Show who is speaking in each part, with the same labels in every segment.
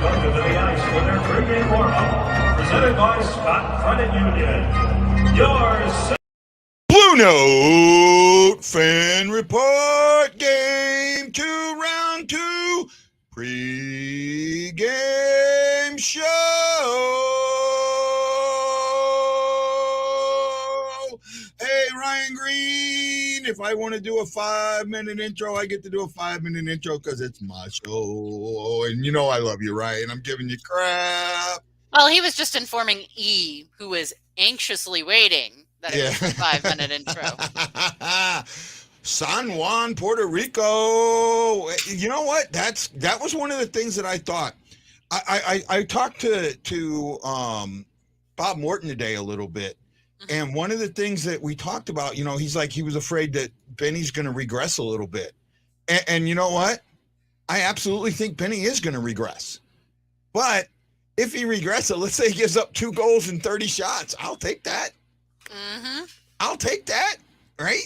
Speaker 1: welcome to the ice for their pregame warm-up, presented by Scott Credit Union. Your
Speaker 2: Blue Note Fan Report, Game 2, Round 2, Pregame Show. Hey, Ryan Green, if I want to do a 5-minute intro, I get to do a 5-minute intro because it's my show. And you know I love you, Ryan. I'm giving you crap.
Speaker 3: Well, he was just informing E, who is anxiously waiting, that it was a 5-minute intro.
Speaker 2: San Juan, Puerto Rico. You know what? That was one of the things that I thought. I talked to Bob Morton today a little bit. And one of the things that we talked about, he was afraid that Benny's going to regress a little bit. And you know what? I absolutely think Benny is going to regress. But if he regresses, let's say he gives up 2 goals and 30 shots, I'll take that. I'll take that, right?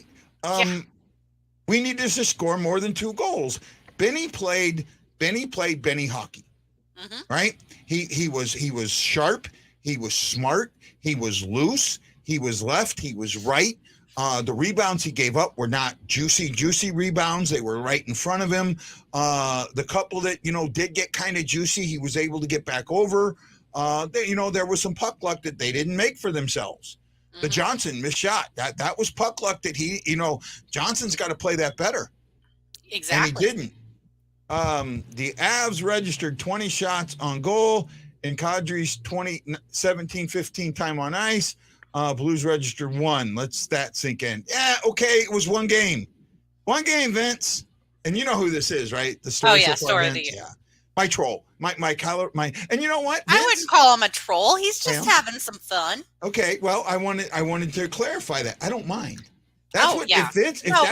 Speaker 2: We need to score more than 2 goals. Benny played Benny hockey, right? He was sharp. He was smart. He was loose. He was left. He was right. The rebounds he gave up were not juicy rebounds. They were right in front of him. The couple that, did get kind of juicy, he was able to get back over. There was some puck luck that they didn't make for themselves. The Johnson missed shot. That was puck luck that Johnson's got to play that better.
Speaker 3: Exactly.
Speaker 2: And he didn't. The Avs registered 20 shots on goal in Kadri's 17-15 time on ice. Blues registered 1. Let's that sink in. Yeah, okay, it was 1 game. 1 game, Vince. And you know who this is, right? The story.
Speaker 3: Oh yeah, story of the year.
Speaker 2: Yeah. My troll. And you know what?
Speaker 3: Vince? I wouldn't call him a troll. He's just having some fun.
Speaker 2: Okay, well, I wanted to clarify that. I don't mind. That's
Speaker 3: we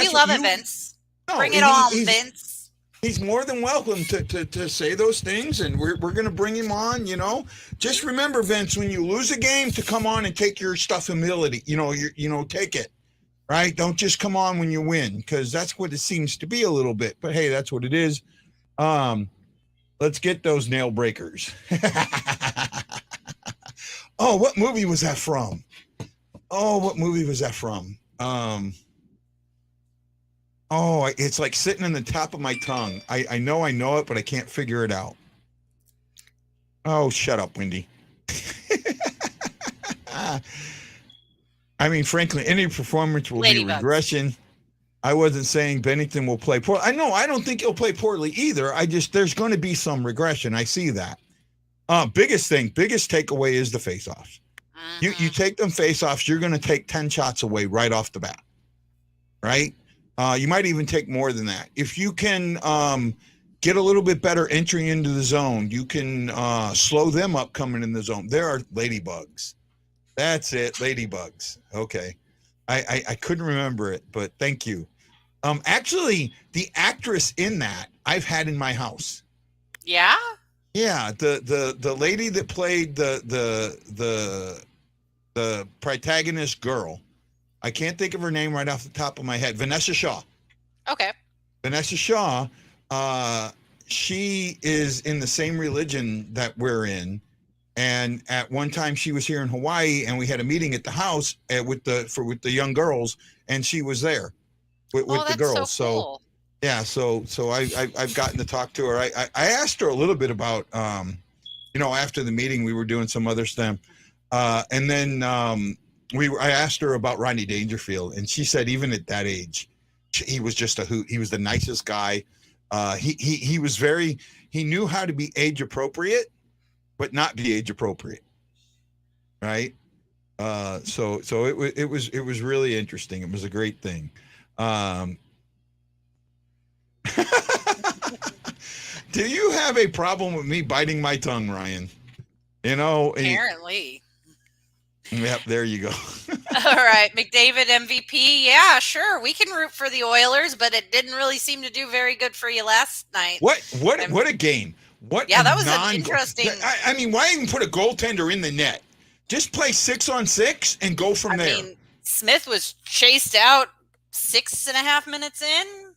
Speaker 3: love it, Vince. Bring it on, Vince.
Speaker 2: He's more than welcome to say those things, and we're going to bring him on, Just remember, Vince, when you lose a game, to come on and take your stuff humility. Take it, right? Don't just come on when you win, because that's what it seems to be a little bit. But, hey, that's what it is. Let's get those nail breakers. Oh, what movie was that from? It's like sitting on the top of my tongue. I know it, but I can't figure it out. Oh, shut up, Wendy. I mean, frankly, any performance will be regression. I wasn't saying Binnington will play poorly. I don't think he'll play poorly either. There's going to be some regression. I see that. Biggest takeaway is the face-offs. You take them face-offs, you're going to take 10 shots away right off the bat, right? You might even take more than that. If you can get a little bit better entry into the zone, you can slow them up coming in the zone. There are ladybugs. That's it, ladybugs. Okay. I couldn't remember it, but thank you. Actually, the actress in that I've had in my house.
Speaker 3: Yeah?
Speaker 2: Yeah, the lady that played the protagonist girl. I can't think of her name right off the top of my head. Vanessa Shaw.
Speaker 3: Okay.
Speaker 2: Vanessa Shaw, she is in the same religion that we're in. And at one time she was here in Hawaii, and we had a meeting at the house with the young girls, and she was there with the girls.
Speaker 3: So cool.
Speaker 2: Yeah, so I've gotten to talk to her. I asked her a little bit about, after the meeting we were doing some other stuff, and then I asked her about Rodney Dangerfield, and she said even at that age, he was just a hoot. He was the nicest guy. He was he knew how to be age appropriate, but not be age appropriate, right? So it was really interesting. It was a great thing. Do you have a problem with me biting my tongue, Ryan?
Speaker 3: Apparently.
Speaker 2: Yep, there you go.
Speaker 3: All right, McDavid MVP. Yeah, sure. We can root for the Oilers, but it didn't really seem to do very good for you last night.
Speaker 2: What a game.
Speaker 3: That was an interesting.
Speaker 2: I mean, why even put a goaltender in the net? Just play 6-on-6 and go from there.
Speaker 3: Smith was chased out 6.5 minutes in.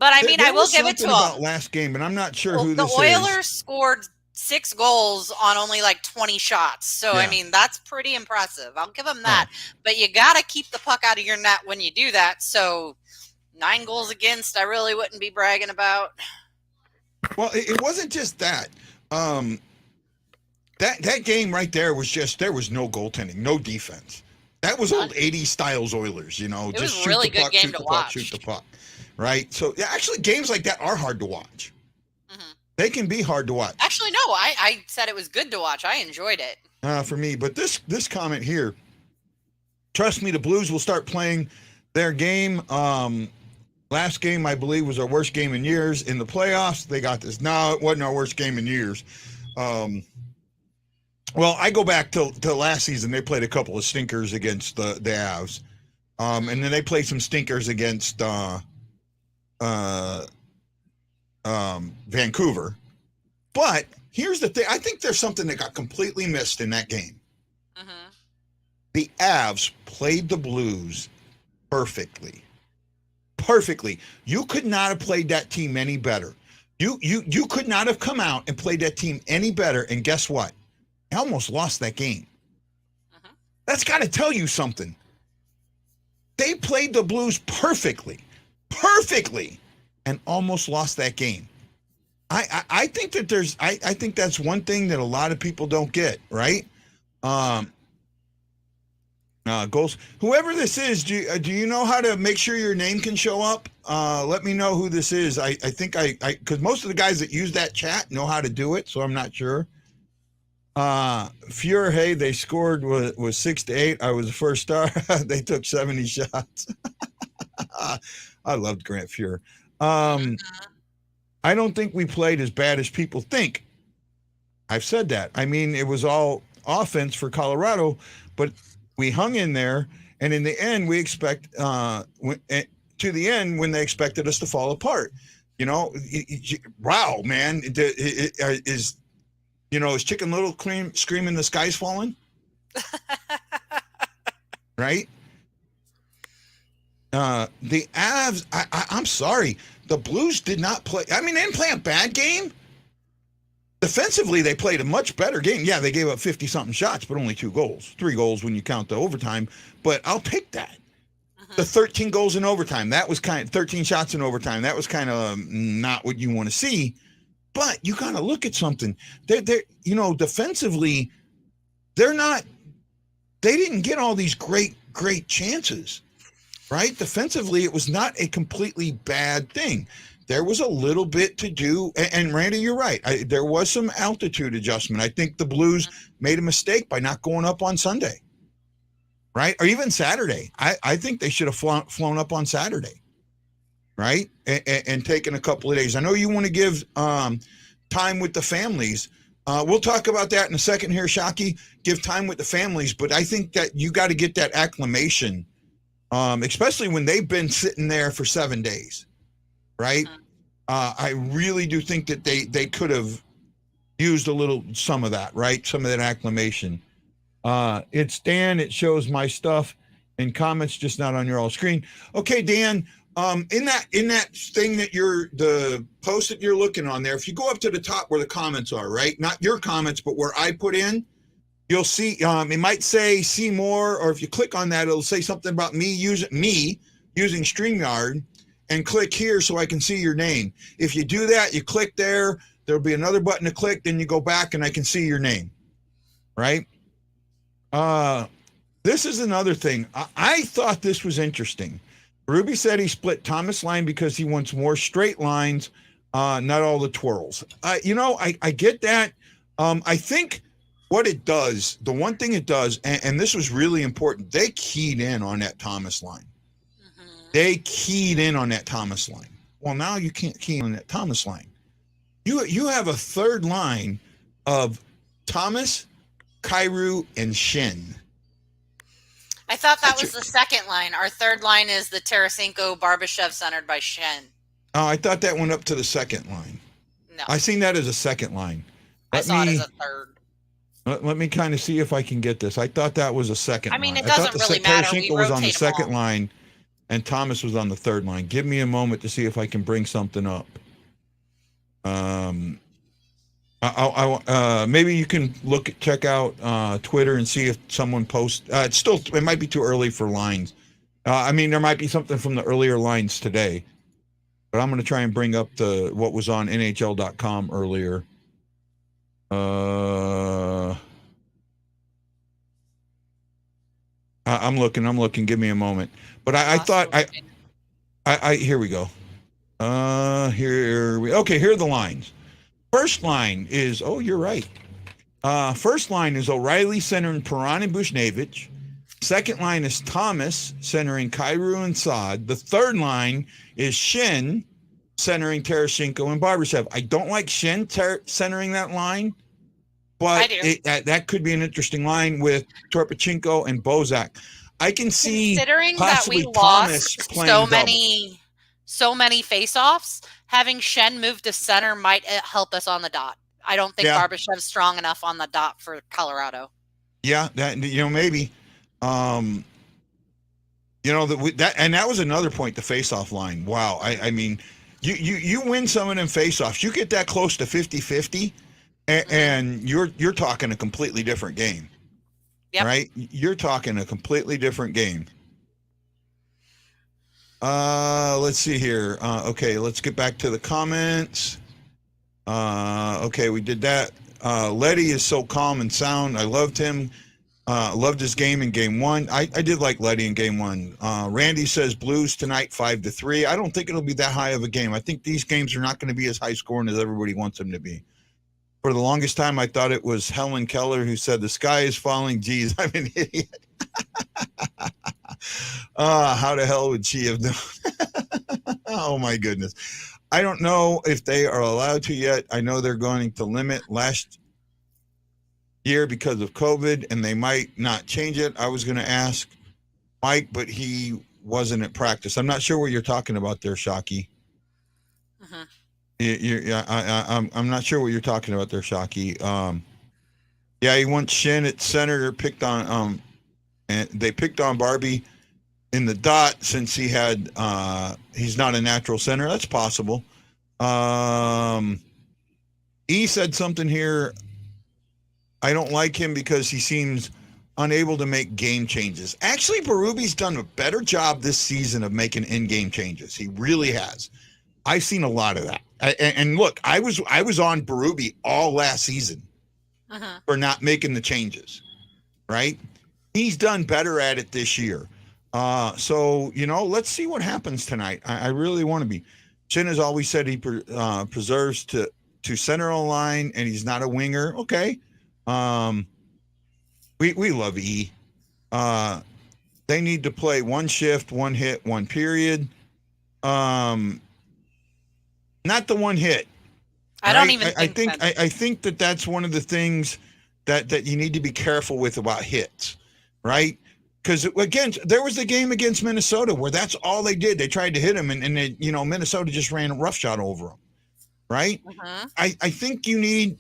Speaker 3: But I mean, I will give it to
Speaker 2: something about
Speaker 3: them.
Speaker 2: last game, and I'm not sure
Speaker 3: Well,
Speaker 2: who
Speaker 3: the
Speaker 2: this
Speaker 3: Oilers
Speaker 2: is.
Speaker 3: scored 6 goals on only like 20 shots. So, I
Speaker 2: Yeah.
Speaker 3: mean, that's pretty impressive. I'll give them that. But you got to keep the puck out of your net when you do that. So, 9 goals against, I really wouldn't be bragging about.
Speaker 2: Well, it wasn't just that. That game right there was just, there was no goaltending, no defense. That was old 80s styles Oilers, you know.
Speaker 3: It
Speaker 2: just
Speaker 3: was a really good game to watch.
Speaker 2: Shoot the puck, right? So, yeah, actually, games like that are hard to watch. They can be hard to watch.
Speaker 3: Actually, no, I said it was good to watch. I enjoyed it.
Speaker 2: For me. But this comment here, trust me, the Blues will start playing their game. Last game, I believe, was our worst game in years. In the playoffs, they got this. No, it wasn't our worst game in years. Well, I go back to last season. They played a couple of stinkers against the Avs. And then they played some stinkers against Vancouver. But here's the thing. I think there's something that got completely missed in that game. The Avs played the Blues perfectly. Perfectly. You could not have played that team any better. You could not have come out and played that team any better. And guess what? You almost lost that game. That's got to tell you something. They played the Blues perfectly, and almost lost that game. I think that there's, I think that's one thing that a lot of people don't get, right? Goals. Whoever this is, do you know how to make sure your name can show up? Let me know who this is. I think because most of the guys that use that chat know how to do it, so I'm not sure. Fuhrer, hey, they scored was 6-8. I was the first star. They took 70 shots. I loved Grant Fuhrer. I don't think we played as bad as people think. I've said that. I mean, it was all offense for Colorado, but we hung in there, and in the end, we expect to the end when they expected us to fall apart. You know, wow, man, is Chicken Little screaming the sky's falling? Right? The Avs, I'm sorry. The Blues did not play. I mean, they didn't play a bad game. Defensively, they played a much better game. Yeah, they gave up 50-something shots, but only 2 goals. 3 goals when you count the overtime. But I'll take that. The 13 goals in overtime, that was 13 shots in overtime. That was kind of not what you want to see. But you got to look at something. They're defensively, they didn't get all these great chances, right? Defensively, it was not a completely bad thing. There was a little bit to do. And Randy, you're right. There was some altitude adjustment. I think the Blues made a mistake by not going up on Sunday, right? Or even Saturday. I think they should have flown up on Saturday. Right? And taking a couple of days. I know you want to give time with the families. We'll talk about that in a second here, Shockey. Give time with the families, but I think that you got to get that acclimation, especially when they've been sitting there for 7 days, right? I really do think that they could have used some of that, right? Some of that acclimation. It's Dan. It shows my stuff in comments, just not on your all screen. Okay, Dan. In that thing that the post that you're looking on there, if you go up to the top where the comments are, right? Not your comments, but where I put in, you'll see, it might say see more, or if you click on that, it'll say something about me using StreamYard, and click here so I can see your name. If you do that, you click there, there'll be another button to click, then you go back and I can see your name, right? This is another thing. I thought this was interesting. Ruby said he split Thomas line because he wants more straight lines, not all the twirls. I get that. I think what it does, the one thing it does, and this was really important, they keyed in on that Thomas line. They keyed in on that Thomas line. Well, now you can't key in on that Thomas line. You have a third line of Thomas, Kyrou, and Shen.
Speaker 3: I thought that was the second line. Our third line is the Tarasenko Barbashev centered by Shen.
Speaker 2: Oh, I thought that went up to the second line.
Speaker 3: No.
Speaker 2: I seen that as a second line.
Speaker 3: I saw it as a third.
Speaker 2: Let me kind of see if I can get this. I thought that was a second line.
Speaker 3: I mean, it doesn't really matter.
Speaker 2: Tarasenko was on the second line. and Thomas was on the third line. Give me a moment to see if I can bring something up. Maybe you can check out Twitter and see if someone posts. It might be too early for lines. There might be something from the earlier lines today, but I'm going to try and bring up what was on NHL.com earlier. I'm looking. Give me a moment. But I thought here we go. Here are the lines. First line is, you're right. First line is O'Reilly centering Perron and Buchnevich. Second line is Thomas centering Kyrou and Saad. The third line is Shin centering Tarasenko and Barbashev. I don't like Shin centering that line, but that could be an interesting line with Torpachenko and Bozak. I can see
Speaker 3: considering that we
Speaker 2: Thomas
Speaker 3: lost so many face-offs, having Shen move to center might help us on the dot. I don't think Barbashev's strong enough on the dot for Colorado.
Speaker 2: Yeah, maybe. That was another point, the face-off line. Wow. I mean, you win some of them face-offs. You get that close to 50-50, and you're talking a completely different game. Yep. Right? You're talking a completely different game. Let's see here. Okay, let's get back to the comments. Okay, we did that. Letty is so calm and sound. I loved him. Loved his game in game one. I did like Letty in game one. Randy says Blues tonight 5-3. I don't think it'll be that high of a game. I think these games are not going to be as high scoring as everybody wants them to be. For the longest time, I thought it was Helen Keller who said the sky is falling. Geez, I'm an idiot. How the hell would she have done? Oh my goodness. I don't know if they are allowed to yet. I know they're going to limit last year because of COVID, and they might not change it. I was going to ask Mike, but he wasn't at practice. I'm not sure what you're talking about there, Shockey. Uh-huh. I'm not sure what you're talking about there, Shockey. He wants Shin at center. Picked on and they picked on Barbie in the dot since he's not a natural center. That's possible. E said something here. I don't like him because he seems unable to make game changes. Actually, Berube's done a better job this season of making in-game changes. He really has. I've seen a lot of that. And look, I was on Berube all last season for not making the changes, right? He's done better at it this year. So, let's see what happens tonight. I really want to be. Chin has always said he preserves to center a line, and he's not a winger. Okay. We love E. They need to play one shift, one hit, one period. Not the one hit.
Speaker 3: I don't even think
Speaker 2: I think that's one of the things that you need to be careful with about hits, right? Because again, there was the game against Minnesota where that's all they did. They tried to hit him, and Minnesota just ran a roughshod over him, right? I think you need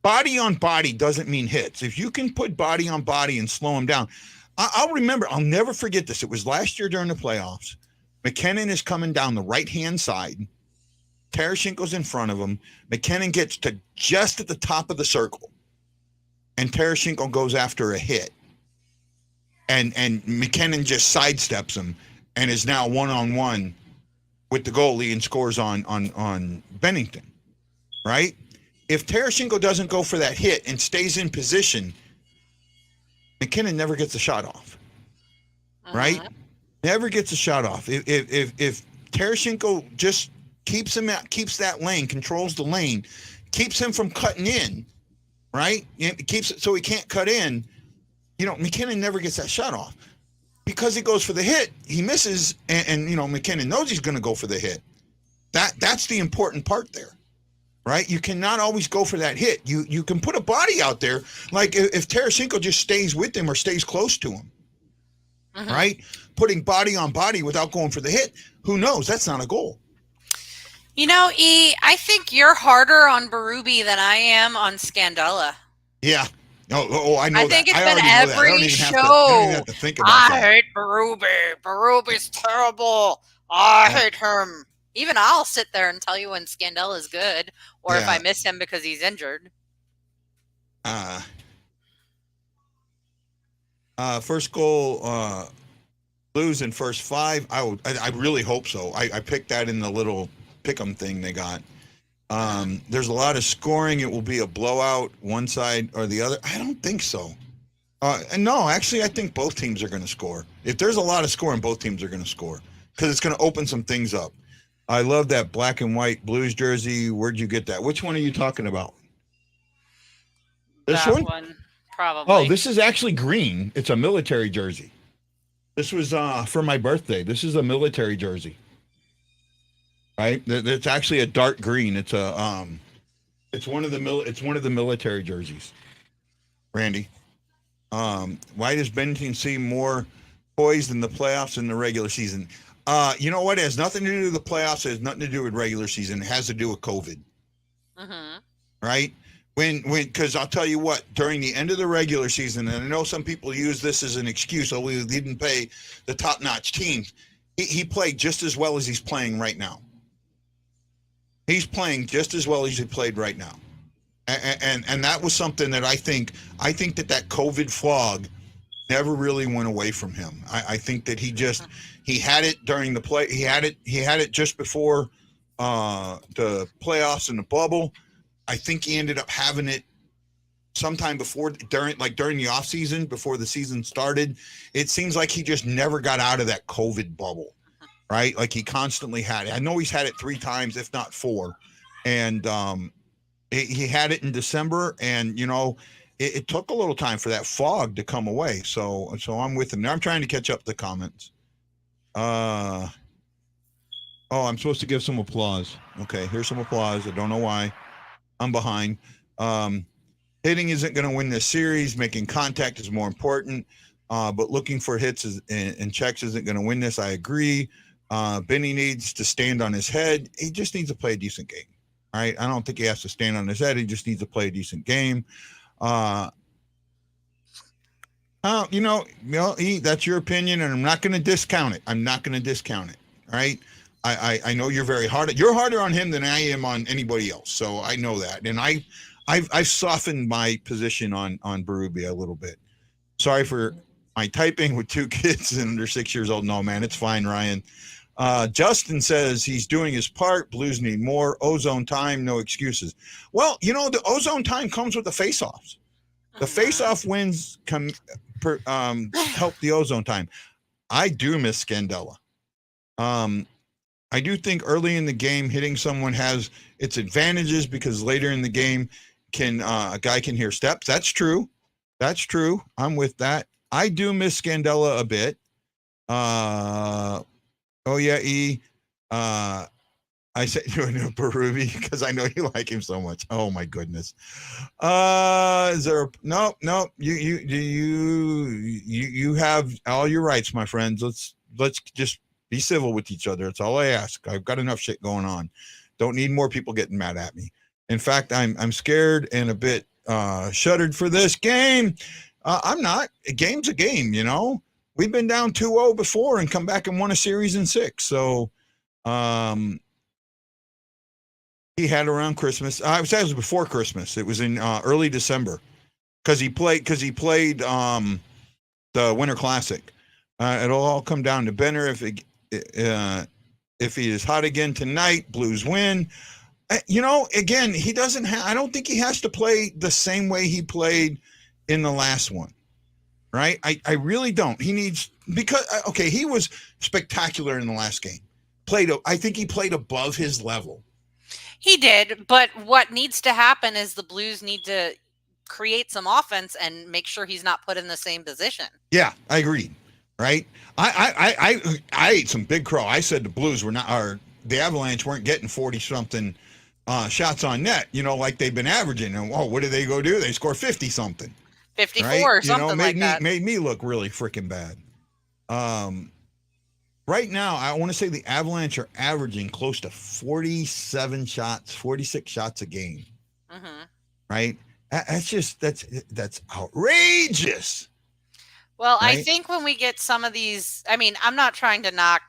Speaker 2: body on body doesn't mean hits. If you can put body on body and slow him down, I'll never forget this. It was last year during the playoffs. McKinnon is coming down the right-hand side. Tarasenko's in front of him. McKinnon gets to just at the top of the circle, and Tarasenko goes after a hit. And McKinnon just sidesteps him and is now one-on-one with the goalie and scores on Binnington, right? If Tarasenko doesn't go for that hit and stays in position, McKinnon never gets a shot off, right? Never gets a shot off. If Tarasenko just keeps that lane, controls the lane, keeps him from cutting in, right? It keeps it so he can't cut in. McKinnon never gets that shot off because he goes for the hit. He misses, and McKinnon knows he's going to go for the hit. That's the important part there, right? You cannot always go for that hit. You can put a body out there, like if Tarasenko just stays with him or stays close to him, right? Putting body on body without going for the hit. Who knows? That's not a goal.
Speaker 3: E, I think you're harder on Berube than I am on Scandella.
Speaker 2: Yeah. I know
Speaker 3: I think
Speaker 2: that.
Speaker 3: it's
Speaker 2: I
Speaker 3: been
Speaker 2: already know that. I don't
Speaker 3: every
Speaker 2: even
Speaker 3: show.
Speaker 2: have to. I don't even have to think about
Speaker 3: I
Speaker 2: that.
Speaker 3: hate Berube. Berube's terrible. I
Speaker 2: Yeah.
Speaker 3: hate him. Even I'll sit there and tell you when Scandella is good, or if I
Speaker 2: Yeah.
Speaker 3: miss him because he's injured.
Speaker 2: First goal, Blues in first 5. I really hope so. I picked that in the little pick'em thing they got. There's a lot of scoring. It will be a blowout, one side or the other. I don't think so. And no, actually, I think both teams are going to score. If there's a lot of scoring, both teams are going to score because it's going to open some things up. I love that black and white Blues jersey. Where'd you get that? Which one are you talking about? This
Speaker 3: That
Speaker 2: one?
Speaker 3: probably.
Speaker 2: Oh, this is actually green. It's a military jersey. This was for my birthday. This is a military jersey. Right? It's actually a dark green. It's a it's one of the military jerseys. Randy. Why does Binnington seem more poised in the playoffs than the regular season? You know what? It has nothing to do with the playoffs. It has nothing to do with regular season. It has to do with COVID. Right? Because I'll tell you what, during the end of the regular season, and I know some people use this as an excuse, oh, we didn't pay the top-notch teams. He played just as well as he's playing right now. He's playing just as well as he played right now. And that was something that I think that COVID fog never really went away from him. I think that he had it during the play. He had it just before the playoffs and the bubble. I think he ended up having it sometime during the off season, before the season started. It seems like he just never got out of that COVID bubble, right? Like he constantly had it. I know he's had it 3 times, if not 4. And he had it in December, and it took a little time for that fog to come away. So I'm with him. Now I'm trying to catch up the comments. I'm supposed to give some applause. Okay, here's some applause. I don't know why. I'm behind. Hitting isn't going to win this series. Making contact is more important. But looking for hits and checks isn't going to win this. I agree. Benny needs to stand on his head. He just needs to play a decent game. All right. I don't think he has to stand on his head. He just needs to play a decent game. That's your opinion, and I'm not going to discount it. All right. I know you're very hard. You're harder on him than I am on anybody else. So I know that. And I've softened my position on Berube a little bit. Sorry for my typing with 2 kids and they're 6 years old. No, man, it's fine, Ryan. Justin says he's doing his part. Blues need more. Ozone time, no excuses. Well, the ozone time comes with the face-offs. The face-off wins help the ozone time. I do miss Scandella. I do think early in the game, hitting someone has its advantages because later in the game, a guy can hear steps. That's true. I'm with that. I do miss Scandella a bit. I said you know Berube because I know you like him so much. Oh my goodness. Is there no? You have all your rights, my friends. Let's just be civil with each other. That's all I ask. I've got enough shit going on. Don't need more people getting mad at me. In fact, I'm scared and a bit shuddered for this game. I'm not. A game's a game, We've been down 2-0 before and come back and won a series in 6. So he had around Christmas. It was before Christmas. It was in early December because he played the Winter Classic. It'll all come down to Benner if he is hot again tonight. Blues win. Again, he doesn't I don't think he has to play the same way he played in the last one, right? I really don't. He needs, because, he was spectacular in the last game. I think he played above his level.
Speaker 3: He did, but what needs to happen is the Blues need to create some offense and make sure he's not put in the same position.
Speaker 2: Yeah, I agree. Right? I ate some big crow. I said the Blues the Avalanche weren't getting 40-something shots on net, like they've been averaging. And what do they go do? They score 50-something.
Speaker 3: 54
Speaker 2: right?
Speaker 3: or something like that.
Speaker 2: Made me look really freaking bad. Right now, I want to say the Avalanche are averaging close to 46 shots a game.
Speaker 3: Mm-hmm.
Speaker 2: Right? That's outrageous.
Speaker 3: Well, I
Speaker 2: Right?
Speaker 3: think when we get some of these, I mean, I'm not trying to knock,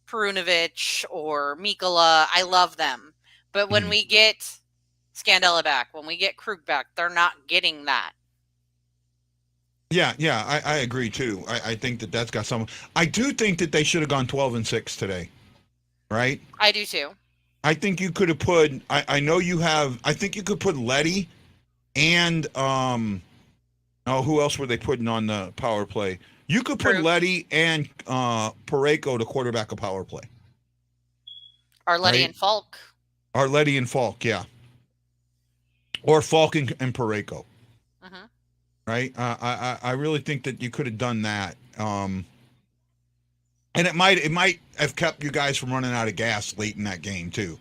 Speaker 3: Perunovic or Mikola. I love them. But when we get Scandella back, when we get Krug back, they're not getting that.
Speaker 2: Yeah, I agree too. I think that's got some. I do think that they should have gone 12-6 today, right?
Speaker 3: I do too.
Speaker 2: I think you could have put. I know you have. I think you could put Letty and Oh, who else were they putting on the power play? You could put Letty and Parayko to quarterback a power play.
Speaker 3: Arletty and Falk.
Speaker 2: Arletty and Falk, yeah. Or Falk and Parayko.
Speaker 3: Mm-hmm.
Speaker 2: Right? I really think that you could have done that. And it might have kept you guys from running out of gas late in that game too.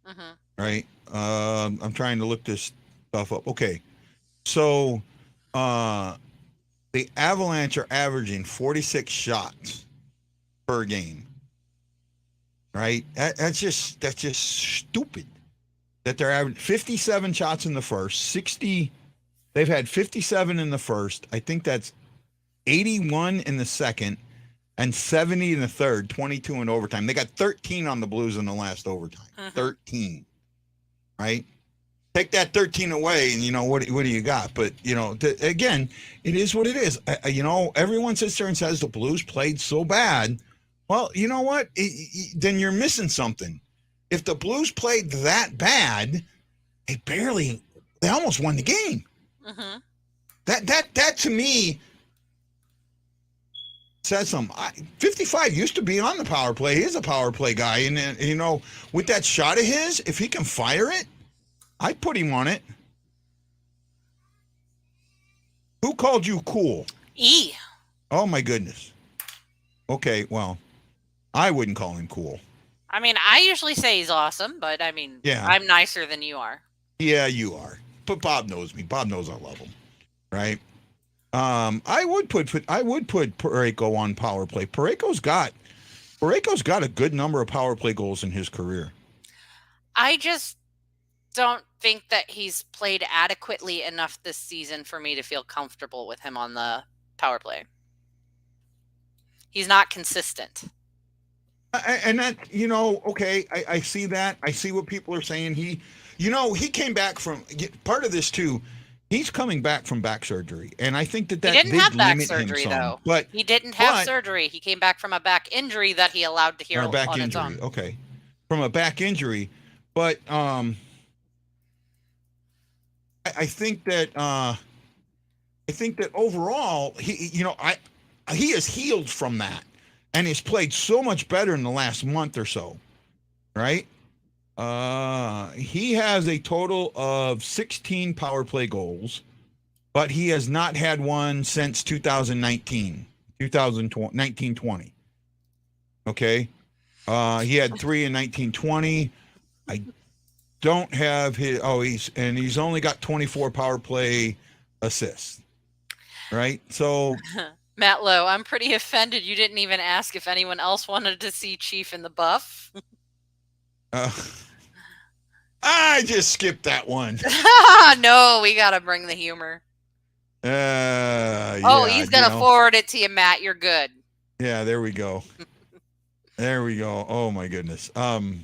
Speaker 3: Mm-hmm.
Speaker 2: Right? I'm trying to look this stuff up. Okay. So the Avalanche are averaging 46 shots per game. Right? That's just stupid. That they're averaging 57 shots in the first, 60. They've had 57 in the first. I think that's 81 in the second and 70 in the third, 22 in overtime. They got 13 on the Blues in the last overtime. 13. Right? Take that 13 away and, what do you got? But, again, it is what it is. Everyone sits there and says the Blues played so bad. Well, you know what? Then you're missing something. If the Blues played that bad, they almost won the game.
Speaker 3: Mm-hmm.
Speaker 2: That to me says something. 55 used to be on the power play. He's a power play guy. And, with that shot of his, if he can fire it, I'd put him on it. Who called you cool?
Speaker 3: E.
Speaker 2: Oh, my goodness. Okay, well, I wouldn't call him cool.
Speaker 3: I mean, I usually say he's awesome, but
Speaker 2: yeah.
Speaker 3: I'm nicer than you are.
Speaker 2: Yeah, you are. But Bob knows me. Bob knows I love him. Right? I would put Parayko on power play. Parayko's got a good number of power play goals in his career.
Speaker 3: I just don't think that he's played adequately enough this season for me to feel comfortable with him on the power play. He's not consistent.
Speaker 2: And that, okay, I see that. I see what people are saying. He came back from part of this too. He's coming back from back surgery, and I think that
Speaker 3: he didn't have back surgery though. But he didn't have surgery. He came back from a back injury that he allowed to heal on its own.
Speaker 2: Okay, from a back injury, but I think that overall he has healed from that. And he's played so much better in the last month or so, right? He has a total of 16 power play goals, but he has not had one since 1920. Okay? He had 3 in 1920. I don't have his. He's only got 24 power play assists, right? So.
Speaker 3: Matt Lowe, I'm pretty offended you didn't even ask if anyone else wanted to see Chief in the buff.
Speaker 2: I just skipped that one.
Speaker 3: No, we got to bring the humor. He's going to forward it to you, Matt. You're good.
Speaker 2: Yeah, there we go. There we go. Oh, my goodness.
Speaker 3: The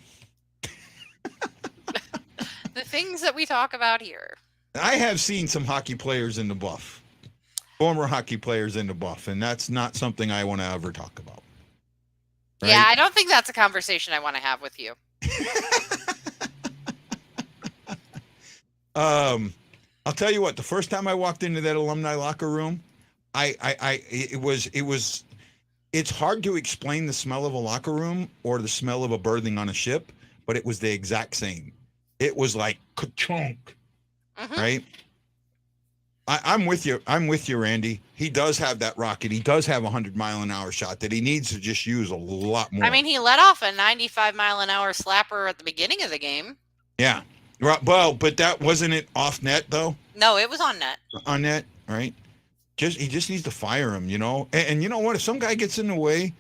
Speaker 3: things that we talk about here.
Speaker 2: I have seen some hockey players in the buff. Former hockey players in the buff, and that's not something I want to ever talk about.
Speaker 3: Right? Yeah, I don't think that's a conversation I want to have with you.
Speaker 2: I'll tell you what. The first time I walked into that alumni locker room, it's hard to explain the smell of a locker room or the smell of a berthing on a ship, but it was the exact same. It was like ka-chunk, right? I'm with you. Randy. He does have that rocket. He does have a 100-mile-an-hour shot that he needs to just use a lot more.
Speaker 3: I mean, he let off a 95-mile-an-hour slapper at the beginning of the game.
Speaker 2: Yeah. Well, but that wasn't it off net though.
Speaker 3: No, it was on net.
Speaker 2: On net, right? He just needs to fire him, And you know what? If some guy gets in the way,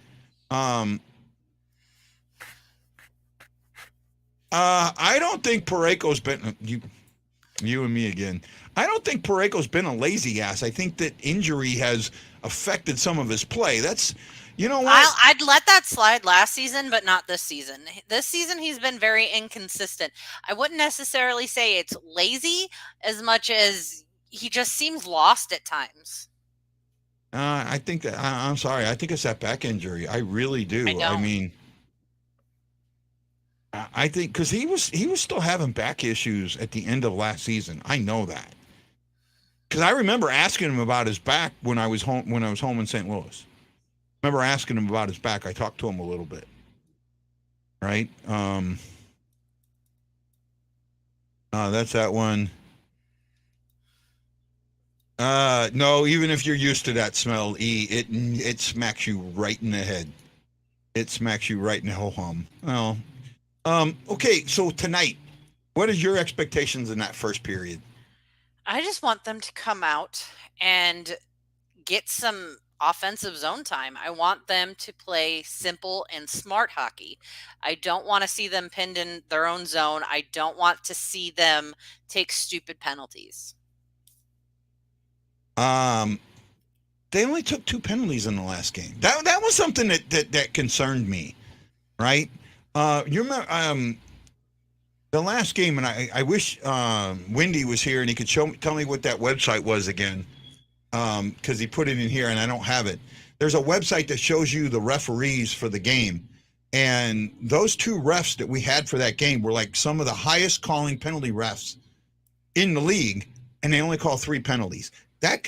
Speaker 2: I don't think Parayko's been. You and me again. I don't think Parayko's been a lazy ass. I think that injury has affected some of his play. That's, you know what?
Speaker 3: I'd let that slide last season, but not this season. This season, he's been very inconsistent. I wouldn't necessarily say it's lazy as much as he just seems lost at times.
Speaker 2: I think that I'm sorry. I think it's that back injury. I really do. I mean, I think because he was still having back issues at the end of last season. I know that because I remember asking him about his back when I was home in St. Louis. I remember asking him about his back. I talked to him a little bit. Right. That's that one. No, even if you're used to that smell, it smacks you right in the head. It smacks you right in the ho-hum. Well, okay, so tonight, what is your expectations in that first period?
Speaker 3: I just want them to come out and get some offensive zone time. I want them to play simple and smart hockey. I don't want to see them pinned in their own zone. I don't want to see them take stupid penalties.
Speaker 2: They only took 2 penalties in the last game. That was something that concerned me, right? You remember the last game, and I wish Wendy was here and he could tell me what that website was again, because he put it in here and I don't have it. There's a website that shows you the referees for the game, and those 2 refs that we had for that game were like some of the highest calling penalty refs in the league, and they only call 3 penalties. I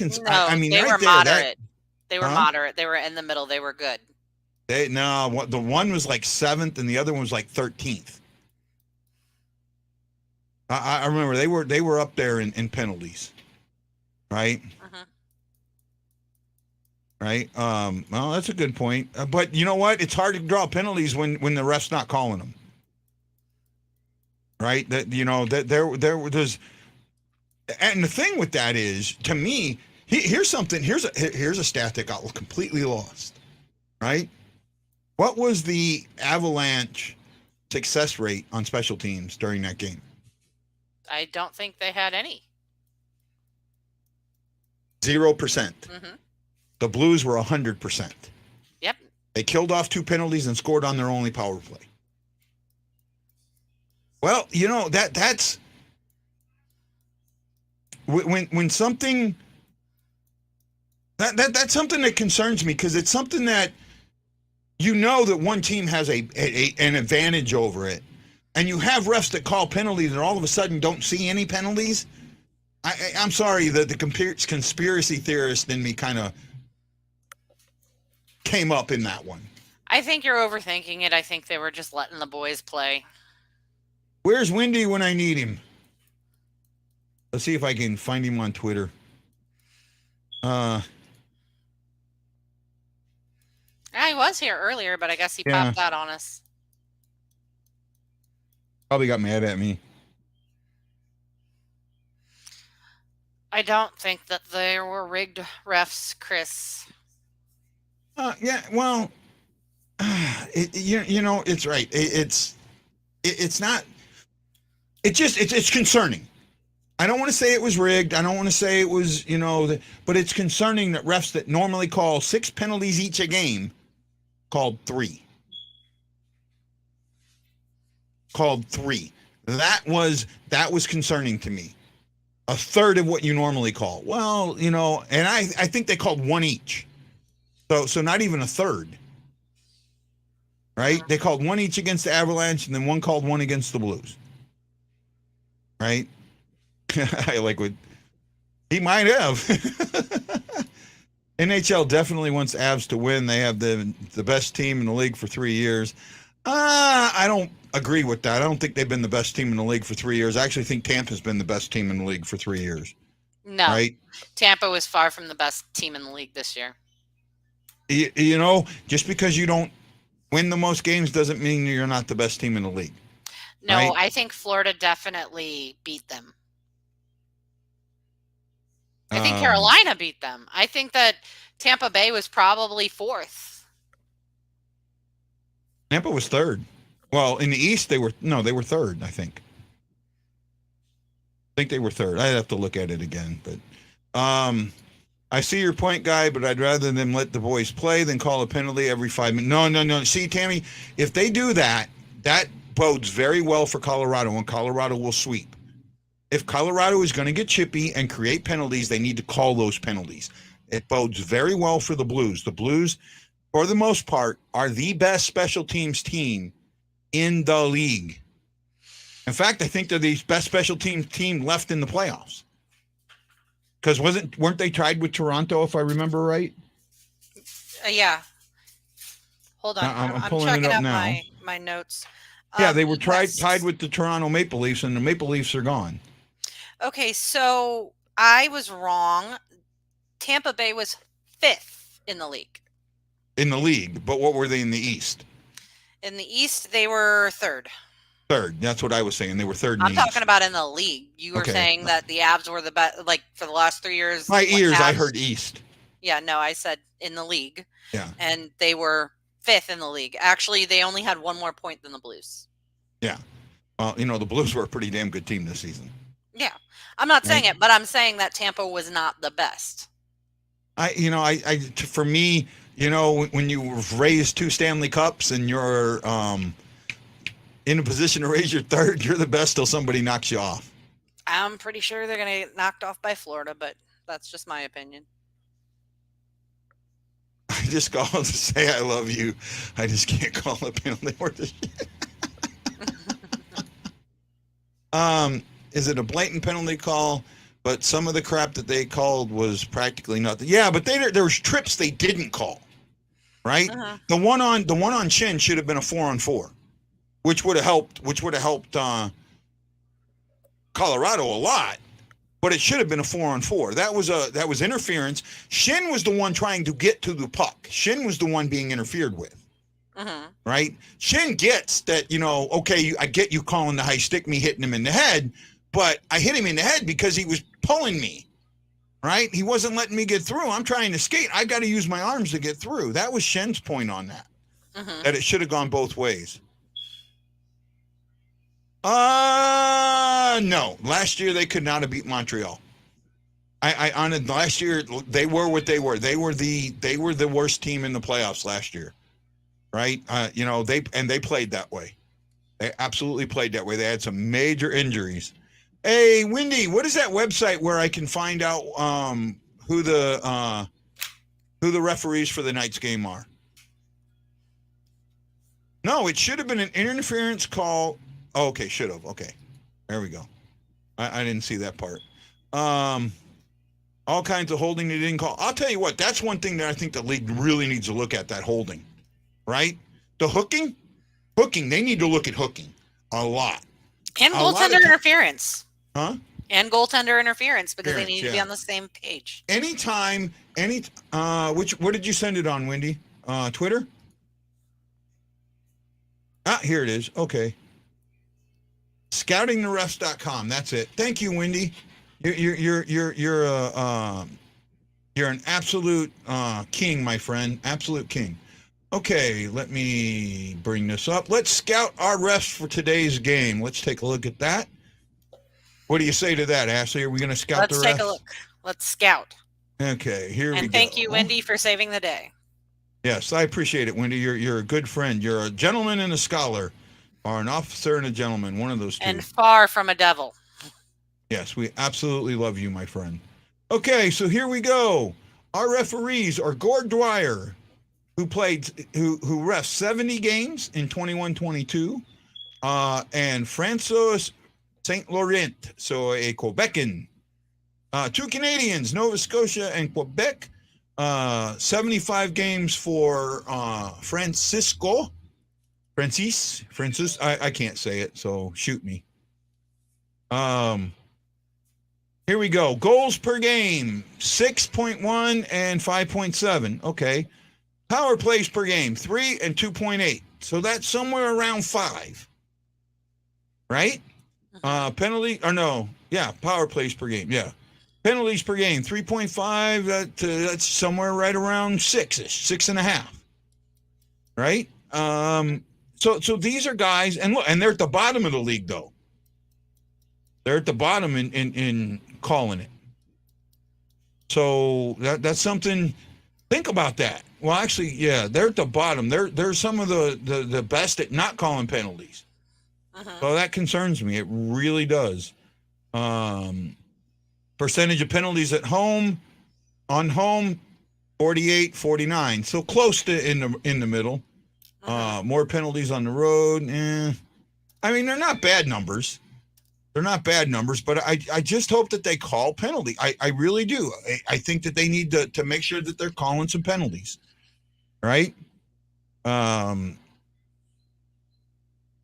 Speaker 2: mean,
Speaker 3: they
Speaker 2: right
Speaker 3: were
Speaker 2: there,
Speaker 3: moderate. They were moderate. They were in the middle. They were good.
Speaker 2: The one was like 7th and the other one was like 13th. I remember they were up there in penalties, right?
Speaker 3: Uh-huh.
Speaker 2: Right. Well, that's a good point. But you know what? It's hard to draw penalties when the ref's not calling them. Right. There's. And the thing with that is, to me, here's a stat that got completely lost, right? What was the Avalanche success rate on special teams during that game?
Speaker 3: I don't think they had any.
Speaker 2: 0%.
Speaker 3: Mm-hmm.
Speaker 2: The Blues were 100%.
Speaker 3: Yep.
Speaker 2: They killed off 2 penalties and scored on their only power play. Well, you know, that's when something that's something that concerns me, because it's something that you know that one team has an advantage over it, and you have refs that call penalties and all of a sudden don't see any penalties. I'm sorry, the conspiracy theorist in me kind of came up in that one.
Speaker 3: I think you're overthinking it. I think they were just letting the boys play.
Speaker 2: Where's Wendy when I need him? Let's see if I can find him on Twitter.
Speaker 3: He was here earlier, but I guess he popped out on us.
Speaker 2: Probably got mad at me.
Speaker 3: I don't think that there were rigged refs, Chris.
Speaker 2: Yeah, well, you know, it's right. It's not. It's concerning. I don't want to say it was rigged. I don't want to say it was, but it's concerning that refs that normally call 6 penalties each a game called 3. That was concerning to me. A third of what you normally call. Well, and I think they called 1 each. So not even a third. Right? They called 1 each against the Avalanche, and then 1 called 1 against the Blues. Right? I like what he might have. NHL definitely wants Avs to win. They have the best team in the league for 3 years. I don't agree with that. I don't think they've been the best team in the league for 3 years. I actually think Tampa's been the best team in the league for 3 years.
Speaker 3: No.
Speaker 2: Right?
Speaker 3: Tampa was far from the best team in the league this year.
Speaker 2: Just because you don't win the most games doesn't mean you're not the best team in the league.
Speaker 3: No,
Speaker 2: right?
Speaker 3: I think Florida definitely beat them. I think Carolina beat them. I think that Tampa Bay was probably 4th.
Speaker 2: Tampa was 3rd. Well, in the East, they were 3rd, I think. think they were third. I'd have to look at it again, but I see your point, guy, but I'd rather them let the boys play than call a penalty every 5 minutes. No. See, Tammy, if they do that, that bodes very well for Colorado, and Colorado will sweep. If Colorado is going to get chippy and create penalties, they need to call those penalties. It bodes very well for the Blues. The Blues, for the most part, are the best special teams team in the league. In fact, I think they're the best special teams team left in the playoffs. Because weren't they tied with Toronto, if I remember right?
Speaker 3: Yeah. Hold on.
Speaker 2: I'm
Speaker 3: I'm
Speaker 2: pulling
Speaker 3: checking
Speaker 2: it up
Speaker 3: out
Speaker 2: now.
Speaker 3: my notes.
Speaker 2: Yeah, they were
Speaker 3: Yes.
Speaker 2: tied with the Toronto Maple Leafs, and the Maple Leafs are gone.
Speaker 3: Okay, so I was wrong. Tampa Bay was 5th in the league.
Speaker 2: In the league, but what were they in the East?
Speaker 3: In the East, they were 3rd.
Speaker 2: Third. That's what I was saying. They were third in
Speaker 3: I'm
Speaker 2: the East.
Speaker 3: talking about in the league. You were
Speaker 2: Okay.
Speaker 3: saying that the Avs were the best, like for the last 3 years.
Speaker 2: My ears, I
Speaker 3: Avs-
Speaker 2: heard East.
Speaker 3: Yeah, no, I said in the league.
Speaker 2: Yeah.
Speaker 3: And they were 5th in the league. Actually, they only had one more point than the Blues.
Speaker 2: Yeah. Well, the Blues were a pretty damn good team this season.
Speaker 3: Yeah. I'm not saying it, but I'm saying that Tampa was not the best.
Speaker 2: For me, when you've raised 2 Stanley Cups and you're in a position to raise your third, you're the best till somebody knocks you off.
Speaker 3: I'm pretty sure they're going to get knocked off by Florida, but that's just my opinion.
Speaker 2: I just called to say I love you. I just can't call a penalty worth of shit. Is it a blatant penalty call? But some of the crap that they called was practically nothing. Yeah, but there was trips they didn't call, right?
Speaker 3: Uh-huh.
Speaker 2: The one on Shin should have been a 4-on-4, which would have helped Colorado a lot. But it should have been a 4-on-4. That was interference. Shin was the one trying to get to the puck. Shin was the one being interfered with.
Speaker 3: Uh-huh.
Speaker 2: Right? Shin gets that, okay, I get you calling the high stick, me hitting him in the head, but I hit him in the head because he was pulling me, right? He wasn't letting me get through. I'm trying to skate. I got to use my arms to get through. That was Shen's point on that, that it should have gone both ways. No. Last year, they could not have beat Montreal. Last year, they were what they were. They were the worst team in the playoffs last year. Right? They played that way. They absolutely played that way. They had some major injuries. Hey, Wendy, what is that website where I can find out who the referees for the night's game are? No, it should have been an interference call. Oh, okay, should have. Okay, there we go. I didn't see that part. All kinds of holding they didn't call. I'll tell you what, that's one thing that I think the league really needs to look at, that holding. Right? The hooking, they need to look at hooking a lot.
Speaker 3: And goaltender interference.
Speaker 2: Huh?
Speaker 3: And goaltender interference, because they need to be on the same page. What did you send it on, Wendy? Twitter? Here it is. Okay. Scoutingtherefs.com. That's it. Thank you, Wendy. You're an absolute king, my friend. Absolute king. Okay, let me bring this up. Let's scout our refs for today's game. Let's take a look at that. What do you say to that, Ashley? Are we going to scout the refs? Let's take a look. Let's scout.
Speaker 2: Okay, here we go.
Speaker 3: And thank you, Wendy, for saving the day.
Speaker 2: Yes, I appreciate it, Wendy. You're a good friend. You're a gentleman and a scholar, or an officer and a gentleman, one of those two.
Speaker 3: And far from a devil.
Speaker 2: Yes, we absolutely love you, my friend. Okay, so here we go. Our referees are Gord Dwyer, who refed 70 games in 21-22, and François Saint Laurent, so a Quebecan. 2 Canadians, Nova Scotia and Quebec. 75 games for Francis. I can't say it, so shoot me. Here we go. Goals per game, 6.1 and 5.7. Okay. Power plays per game, 3 and 2.8. So that's somewhere around 5. Right? Power plays per game. Yeah. Penalties per game, 3.5. That's somewhere right around 6-ish, 6.5. Right? So these are guys, and look, and they're at the bottom of the league, though. They're at the bottom in calling it. So that's something. Think about that. Well, actually, yeah, they're at the bottom. They're some of the best at not calling penalties. So that concerns me. It really does. Percentage of penalties at home, on home, 48, 49. So close to in the middle. More penalties on the road. I mean, they're not bad numbers. They're not bad numbers, but I just hope that they call penalty. I really do. I think that they need to make sure that they're calling some penalties. Right?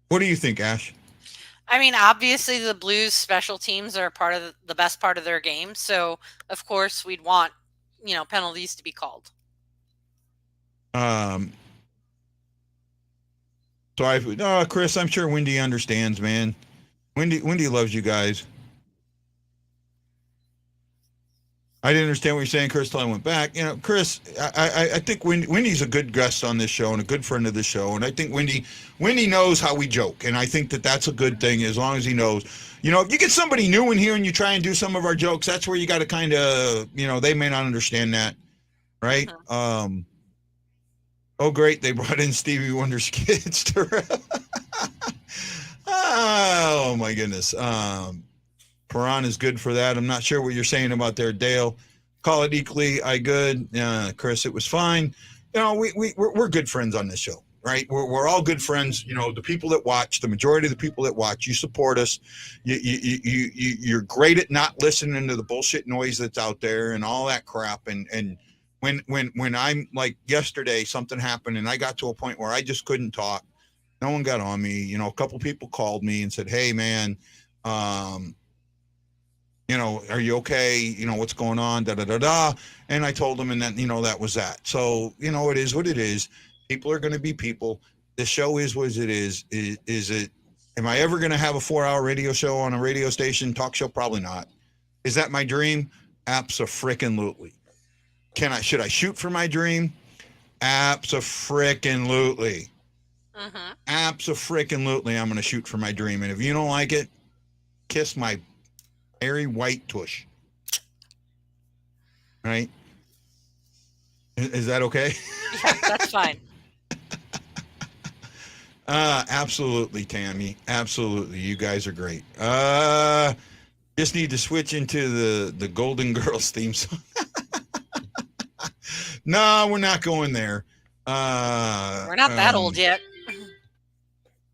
Speaker 2: What do you think, Ash?
Speaker 3: I mean, obviously the Blues special teams are part of the best part of their game. So, of course, we'd want, penalties to be called.
Speaker 2: Chris, I'm sure Wendy understands, man. Wendy loves you guys. I didn't understand what you're saying, Chris, till I went back. Chris, I think Wendy's a good guest on this show and a good friend of the show. And I think Wendy knows how we joke. And I think that that's a good thing as long as he knows. If you get somebody new in here and you try and do some of our jokes, that's where you got to kind of, they may not understand that. Right? Oh, great. They brought in Stevie Wonder's kids to oh, my goodness. Perron is good for that. I'm not sure what you're saying about there, Dale. Call it equally. I good. Chris, it was fine. We're good friends on this show, right? We're all good friends. The people that watch, the majority of the people that watch, you support us. You're great at not listening to the bullshit noise that's out there and all that crap. And when I'm like yesterday, something happened and I got to a point where I just couldn't talk. No one got on me. A couple people called me and said, "Hey, man, are you okay? What's going on? Da da da da." And I told them, and then that was that. So it is what it is. People are going to be people. The show is what it is. Is it? Am I ever going to have a 4-hour radio show on a radio station, talk show? Probably not. Is that my dream? Abso-frickin-lutely. Should I shoot for my dream? Abso-frickin-lutely. Abso-frickin-lutely. I'm going to shoot for my dream. And if you don't like it, kiss my hairy white tush. Right? Is that okay?
Speaker 3: Yeah, that's fine.
Speaker 2: Absolutely, Tammy. Absolutely. You guys are great. Just need to switch into the Golden Girls theme song. No, we're not going there.
Speaker 3: We're not that old yet.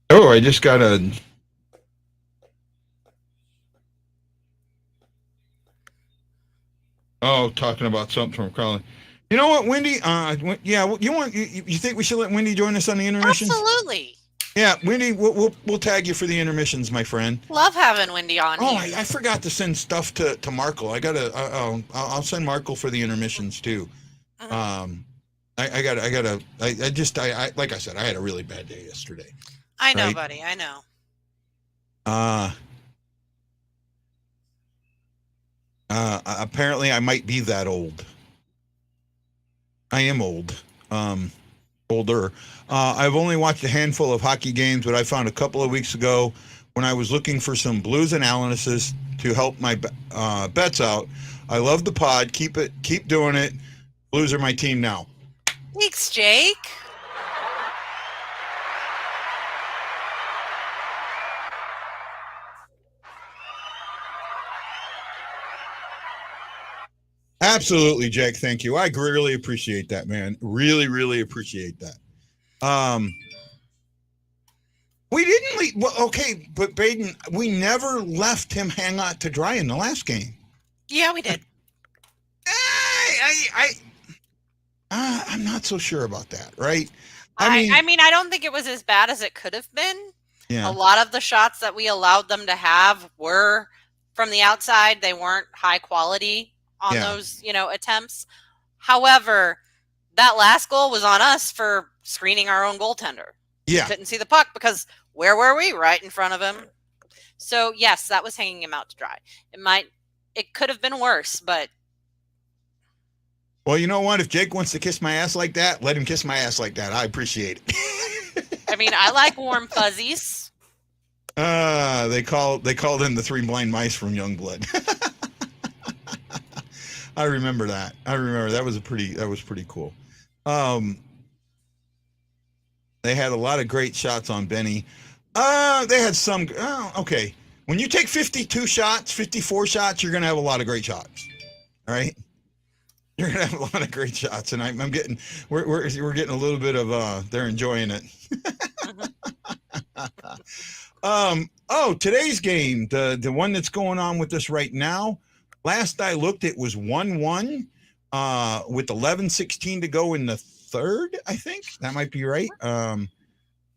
Speaker 2: Oh, I just got a... Oh, talking about something from Colin. You know what, Wendy? You think we should let Wendy join us on the intermissions?
Speaker 3: Absolutely.
Speaker 2: Yeah, Wendy, we'll tag you for the intermissions, my friend.
Speaker 3: Love having Wendy on here.
Speaker 2: I forgot to send stuff to Markle. I'll send Markle for the intermissions too. Like I said, I had a really bad day yesterday.
Speaker 3: I know,
Speaker 2: right?
Speaker 3: buddy. I know.
Speaker 2: Apparently I might be that old. I am old. Older. I've only watched a handful of hockey games, but I found a couple of weeks ago when I was looking for some Blues analysis to help my bets out. I love the pod. Keep doing it. Blues are my team now.
Speaker 3: Thanks, Jake.
Speaker 2: Absolutely, Jake. Thank you. I really appreciate that, man. Really, really appreciate that. We didn't leave. Well, okay, but Baden, we never left him hang out to dry in the last game.
Speaker 3: Yeah, we did.
Speaker 2: I'm not so sure about that, right?
Speaker 3: I mean, I don't think it was as bad as it could have been.
Speaker 2: Yeah.
Speaker 3: A lot of the shots that we allowed them to have were from the outside. They weren't high quality on those, attempts. However, that last goal was on us for screening our own goaltender.
Speaker 2: Yeah.
Speaker 3: We couldn't see the puck because where were we? Right in front of him. So, yes, that was hanging him out to dry. It could have been worse, but.
Speaker 2: Well, you know what? If Jake wants to kiss my ass like that, let him kiss my ass like that. I appreciate it.
Speaker 3: I mean, I like warm fuzzies.
Speaker 2: They called in the 3 blind mice from Youngblood. I remember that. That was pretty cool. They had a lot of great shots on Benny. They had some. Okay. When you take 52 shots, 54 shots, you're gonna have a lot of great shots. All right. You're gonna have a lot of great shots, and I'm getting we're getting a little bit of they're enjoying it. Today's game, the one that's going on with us right now. Last I looked, it was 1-1 with 11:16 to go in the third. I think that might be right.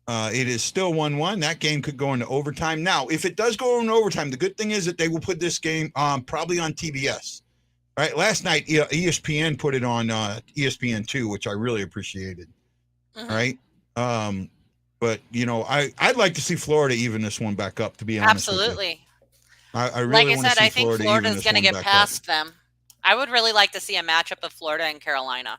Speaker 2: It is still 1-1. That game could go into overtime. Now, if it does go into overtime, the good thing is that they will put this game probably on TBS. Right, last night ESPN put it on ESPN2, which I really appreciated. Mm-hmm. Right, but I'd like to see Florida even this one back up. To be honest,
Speaker 3: absolutely.
Speaker 2: I really
Speaker 3: like I said, I think Florida's going to get past them. I would really like to see a matchup of Florida and Carolina.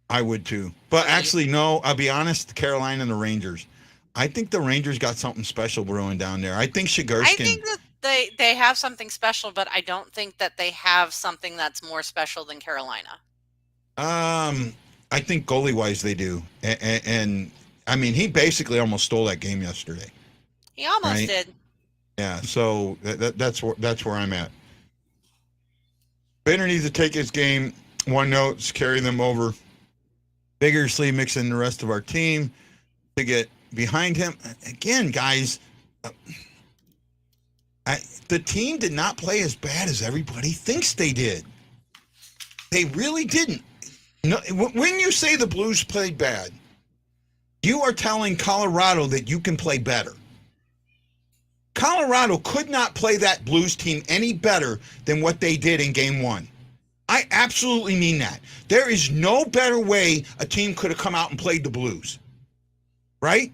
Speaker 2: I would too, but actually, no. I'll be honest. Carolina and the Rangers. I think the Rangers got something special brewing down there. I think Shigerskin.
Speaker 3: I think that they have something special, but I don't think that they have something that's more special than Carolina.
Speaker 2: I think goalie-wise they do, and I mean he basically almost stole that game yesterday.
Speaker 3: He almost did.
Speaker 2: Yeah, so that's where I'm at. Benner needs to take his game 1 notes, carry them over, vigorously mixing the rest of our team to get behind him. Again, guys, the team did not play as bad as everybody thinks they did. They really didn't. No, when you say the Blues played bad, you are telling Colorado that you can play better. Colorado could not play that Blues team any better than what they did in Game 1. I absolutely mean that. There is no better way a team could have come out and played the Blues. Right?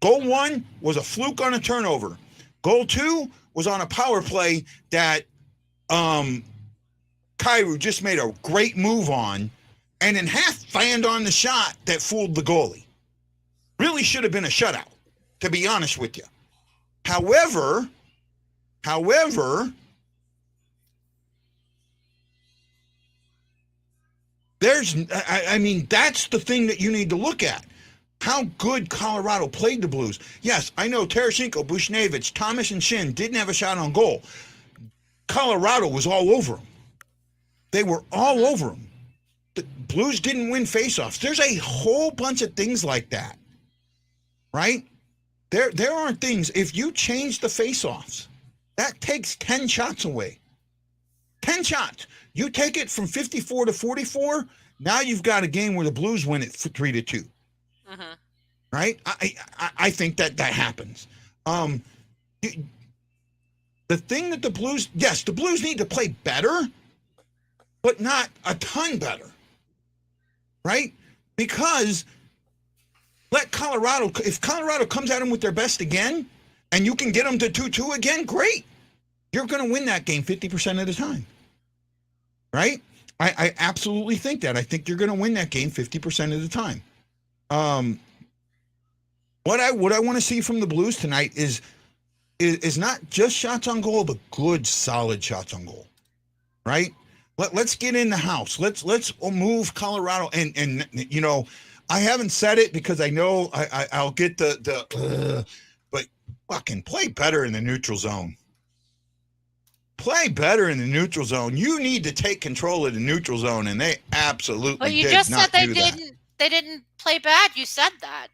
Speaker 2: Goal 1 was a fluke on a turnover. Goal 2 was on a power play that Kyrou just made a great move on and in half fanned on the shot that fooled the goalie. Really should have been a shutout, to be honest with you. However, I mean, that's the thing that you need to look at. How good Colorado played the Blues. Yes, I know Tarasenko, Buchnevich, Thomas, and Shin didn't have a shot on goal. Colorado was all over them. They were all over them. The Blues didn't win faceoffs. There's a whole bunch of things like that, right? There are things, if you change the faceoffs, that takes 10 shots away. 10 shots. You take it from 54 to 44, now you've got a game where the Blues win it 3-2. Mm-hmm. Right? I think that happens. The thing that the Blues need to play better, but not a ton better. Right? Because let Colorado, if Colorado comes at them with their best again, and you can get them to 2-2 again, great. You're going to win that game 50% of the time. Right? I absolutely think that. I think you're going to win that game 50% of the time. What I want to see from the Blues tonight is not just shots on goal, but good, solid shots on goal. Right? Let's get in the house. Let's move Colorado. And you know, I haven't said it because I know I'll get but fucking play better in the neutral zone. Play better in the neutral zone. You need to take control of the neutral zone, and they absolutely.
Speaker 3: Well, you just said they didn't. They didn't play bad. You said that.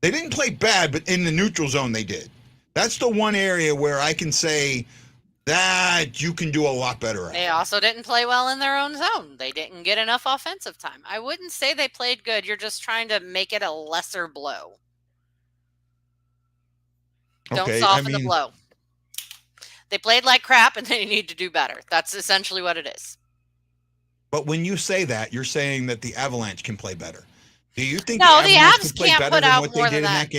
Speaker 2: They didn't play bad, but in the neutral zone they did. That's the one area where I can say that you can do a lot better at.
Speaker 3: They also didn't play well in their own zone. They didn't get enough offensive time. I wouldn't say they played good. You're just trying to make it a lesser blow. Don't soften the blow. They played like crap, and they need to do better. That's essentially what it is. But
Speaker 2: when you say that, you're saying that the Avalanche can play better. Do you think
Speaker 3: the Avs can't put out more than that?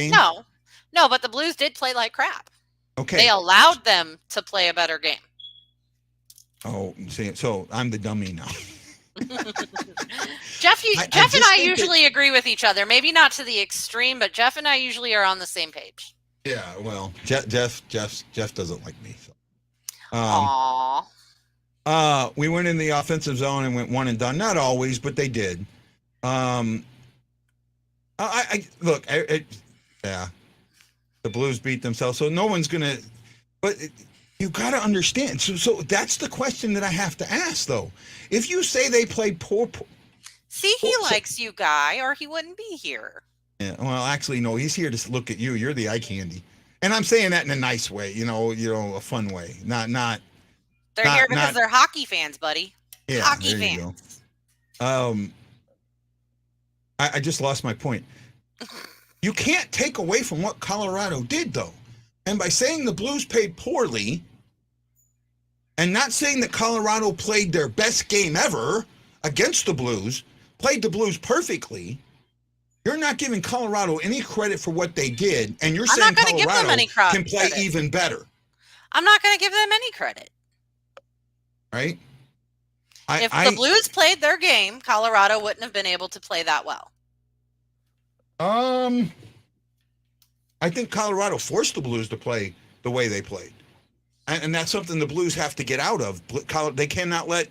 Speaker 3: No, but the Blues did play like crap.
Speaker 2: Okay.
Speaker 3: They allowed them to play a better game.
Speaker 2: Oh, see, so I'm the dummy now.
Speaker 3: Jeff and I usually agree with each other. Maybe not to the extreme, but Jeff and I usually are on the same page.
Speaker 2: Yeah, well, Jeff doesn't like me. So. We went in the offensive zone and went one and done. Not always, but they did. Yeah, the Blues beat themselves, so no one's gonna. But you got to understand. So that's the question that I have to ask, though. If you say they played poor.
Speaker 3: See, he likes you, Guy, or he wouldn't be here.
Speaker 2: Yeah, well, actually, no, he's here to look at you. You're the eye candy. And I'm saying that in a nice way, a fun way. Not.
Speaker 3: They're here because they're hockey fans, buddy.
Speaker 2: Yeah,
Speaker 3: hockey
Speaker 2: there you
Speaker 3: fans.
Speaker 2: Go. I just lost my point. You can't take away from what Colorado did, though. And by saying the Blues played poorly, and not saying that Colorado played their best game ever against the Blues, played the Blues perfectly, you're not giving Colorado any credit for what they did, and you're saying Colorado can play even better.
Speaker 3: I'm not going to give them any credit.
Speaker 2: Right?
Speaker 3: If the Blues played their game, Colorado wouldn't have been able to play that well.
Speaker 2: I think Colorado forced the Blues to play the way they played, and that's something the Blues have to get out of. They cannot let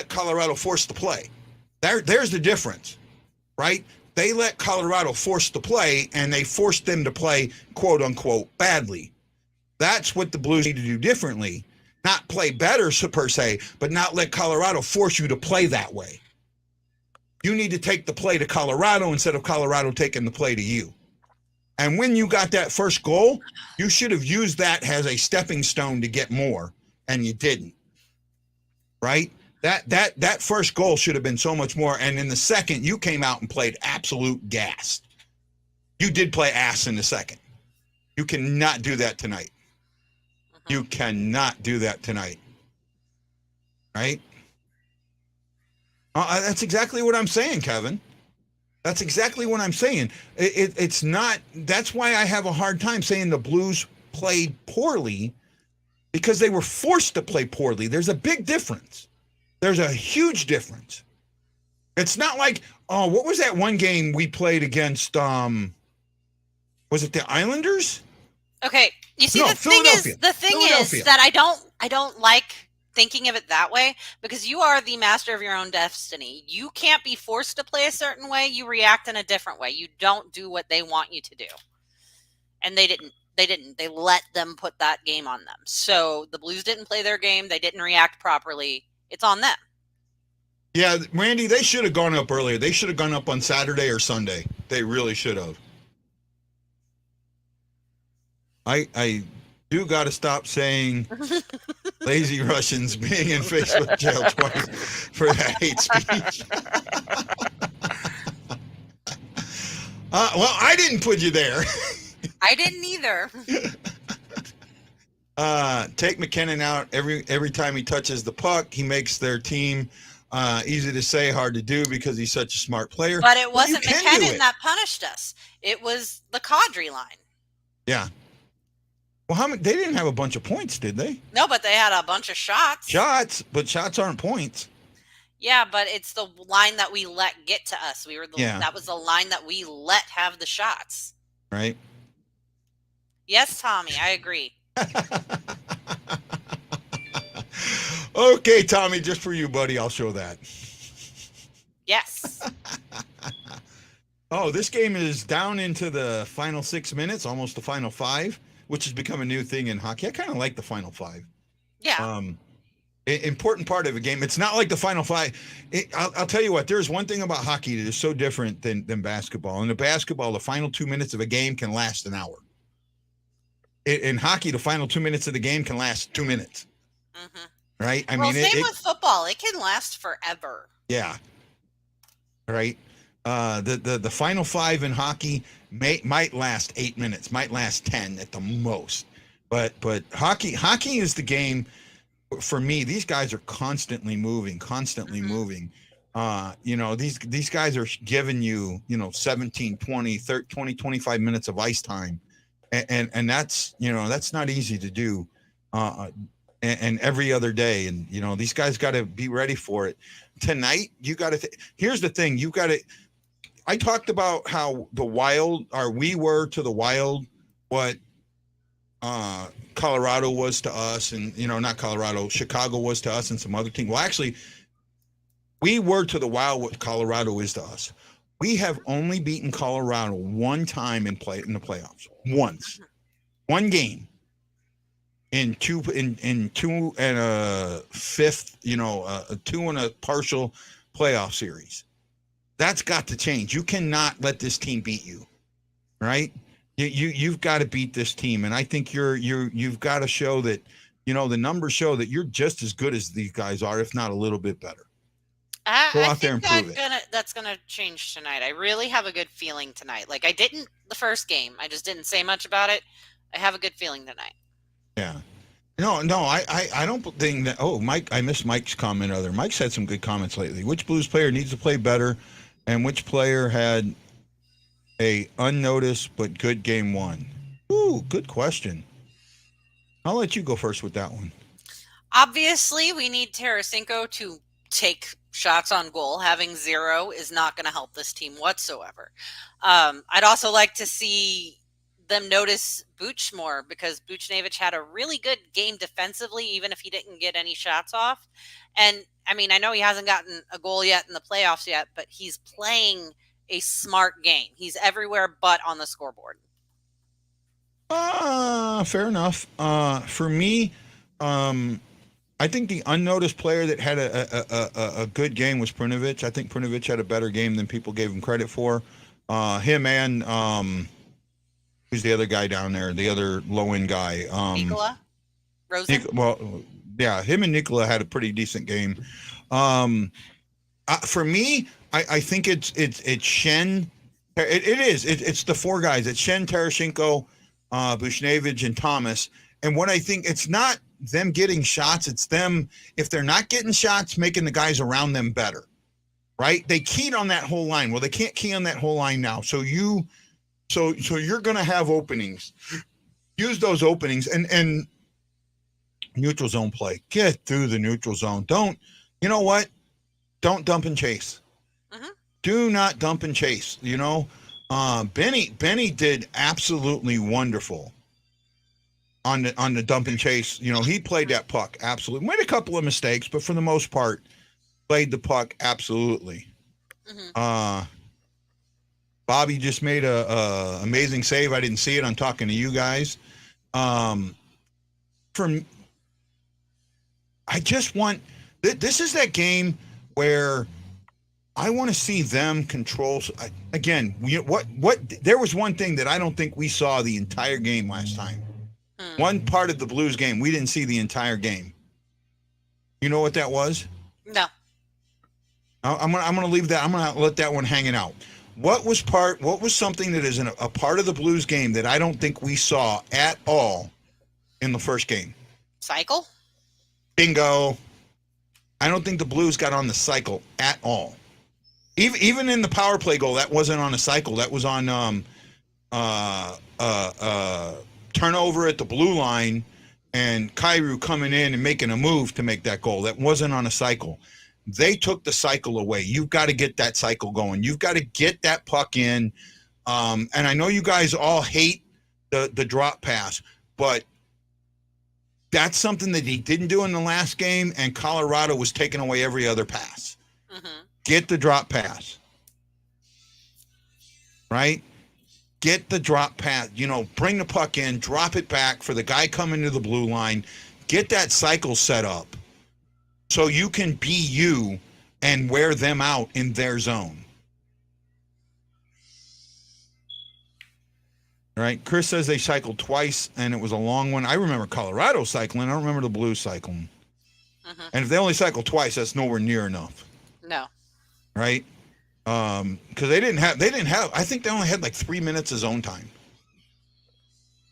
Speaker 2: Colorado force the play. There's the difference, right? They let Colorado force the play, and they forced them to play, quote unquote, badly. That's what the Blues need to do differently. Not play better per se, but not let Colorado force you to play that way. You need to take the play to Colorado instead of Colorado taking the play to you. And when you got that first goal, you should have used that as a stepping stone to get more, and you didn't. Right? That first goal should have been so much more. And in the second, you came out and played absolute gas. You did play ass in the second. You cannot do that tonight. You cannot do that tonight. Right? That's exactly what I'm saying, Kevin. That's exactly what I'm saying. It's not. That's why I have a hard time saying the Blues played poorly, because they were forced to play poorly. There's a big difference. There's a huge difference. It's not like, what was that one game we played against? Was it the Islanders?
Speaker 3: Okay, you see, the thing is that I don't like thinking of it that way, because you are the master of your own destiny. You can't be forced to play a certain way. You react in a different way. You don't do what they want you to do. And they didn't. They let them put that game on them. So the Blues didn't play their game. They didn't react properly. It's on them.
Speaker 2: Yeah, Randy, they should have gone up earlier. They should have gone up on Saturday or Sunday. They really should have. I do got to stop saying lazy Russians being in Facebook jail twice for that hate speech. Well, I didn't put you there.
Speaker 3: I didn't either.
Speaker 2: Take McKinnon out every time he touches the puck. He makes their team easy to say, hard to do, because he's such a smart player.
Speaker 3: But it wasn't McKinnon that punished us. It was the Kadri line.
Speaker 2: Yeah. Well, they didn't have a bunch of points, did they?
Speaker 3: No, but they had a bunch of shots.
Speaker 2: But shots aren't points.
Speaker 3: Yeah, but it's the line that we let get to us. That was the line that we let have the shots.
Speaker 2: Right.
Speaker 3: Yes, Tommy, I agree.
Speaker 2: Okay, Tommy, just for you, buddy, I'll show that.
Speaker 3: Yes.
Speaker 2: Oh, this game is down into the final 6 minutes, almost the final 5, which has become a new thing in hockey. I kind of like the final 5.
Speaker 3: Yeah.
Speaker 2: Important part of a game. It's not like the final 5. I'll tell you what, there's one thing about hockey that is so different than basketball. In the basketball, the final 2 minutes of a game can last an hour. In hockey, the final 2 minutes of the game can last 2 minutes. Mm-hmm. Right?
Speaker 3: Same with football. It can last forever.
Speaker 2: Yeah. Right. The final 5 in hockey might last 8 minutes, might last 10 at the most. But hockey is the game. For me, these guys are constantly moving. These guys are giving you, 17, 20, 30, 20, 25 minutes of ice time. And that's, that's not easy to do. And every other day. And, these guys got to be ready for it. Tonight, you got to, here's the thing. You got to, I talked about how we were to the Wild what Colorado was to us, and not Colorado, Chicago was to us, and some other team. Well, actually, we were to the Wild what Colorado is to us. We have only beaten Colorado one time in the playoffs. Once, one game in two and a fifth, a 2 and a partial playoff series. That's got to change. You cannot let this team beat you, right? You've got to beat this team, and I think you've got to show that, the numbers show that you're just as good as these guys are, if not a little bit better. Go out there and prove it.
Speaker 3: That's gonna change tonight. I really have a good feeling tonight. Like I didn't the first game. I just didn't say much about it. I have a good feeling tonight.
Speaker 2: Yeah. No, I don't think that. Oh, Mike, I missed Mike's comment earlier. Mike's had some good comments lately. Which Blues player needs to play better, and which player had a unnoticed but good game one? Ooh, good question. I'll let you go first with that one.
Speaker 3: Obviously, we need Tarasenko to take shots on goal. Having 0 is not going to help this team whatsoever. I'd also like to see them notice Buch more, because Buchnevich had a really good game defensively, even if he didn't get any shots off. And I mean, I know he hasn't gotten a goal yet in the playoffs yet, but he's playing a smart game. He's everywhere but on the scoreboard.
Speaker 2: Fair enough. For me, I think the unnoticed player that had a good game was Prunevich. I think Prunevich had a better game than people gave him credit for. Him and who's the other guy down there? The other low-end guy.
Speaker 3: Nikola? Rosen?
Speaker 2: Yeah, him and Nikola had a pretty decent game. For me, I think it's Shen. It's the four guys. It's Shen, Tarasenko, Buchnevich, and Thomas. And what I think, it's not them getting shots. It's them, if they're not getting shots, making the guys around them better, right? They keyed on that whole line. Well, they can't key on that whole line now. So you're going to have openings. Use those openings and neutral zone play. Get through the neutral zone. Don't dump and chase. Mm-hmm. Do not dump and chase. Benny did absolutely wonderful on the dump and chase. He played that puck absolutely. Made a couple of mistakes, but for the most part, played the puck absolutely. Mm-hmm. Bobby just made a amazing save. I didn't see it. I'm talking to you guys. I just want this is that game where I want to see them control. Again, there was one thing that I don't think we saw the entire game last time. One part of the Blues game, we didn't see the entire game. You know what that was?
Speaker 3: No.
Speaker 2: I'm gonna leave that. I'm gonna let that one hanging out. What was something that is a part of the Blues game that I don't think we saw at all in the first game?
Speaker 3: Cycle?
Speaker 2: Bingo. I don't think the Blues got on the cycle at all. Even in the power play goal, that wasn't on a cycle. That was on turnover at the blue line and Kyrou coming in and making a move to make that goal. That wasn't on a cycle. They took the cycle away. You've got to get that cycle going. You've got to get that puck in. And I know you guys all hate the drop pass, but that's something that he didn't do in the last game, and Colorado was taking away every other pass. Mm-hmm. Get the drop pass. Right? Get the drop pass. Bring the puck in, drop it back for the guy coming to the blue line. Get that cycle set up so you can be you and wear them out in their zone. All right? Chris says they cycled twice, and it was a long one. I remember Colorado cycling. I don't remember the Blues cycling. Mm-hmm. And if they only cycled twice, that's nowhere near enough.
Speaker 3: No.
Speaker 2: Right? Because they didn't have, I think they only had like 3 minutes of zone time.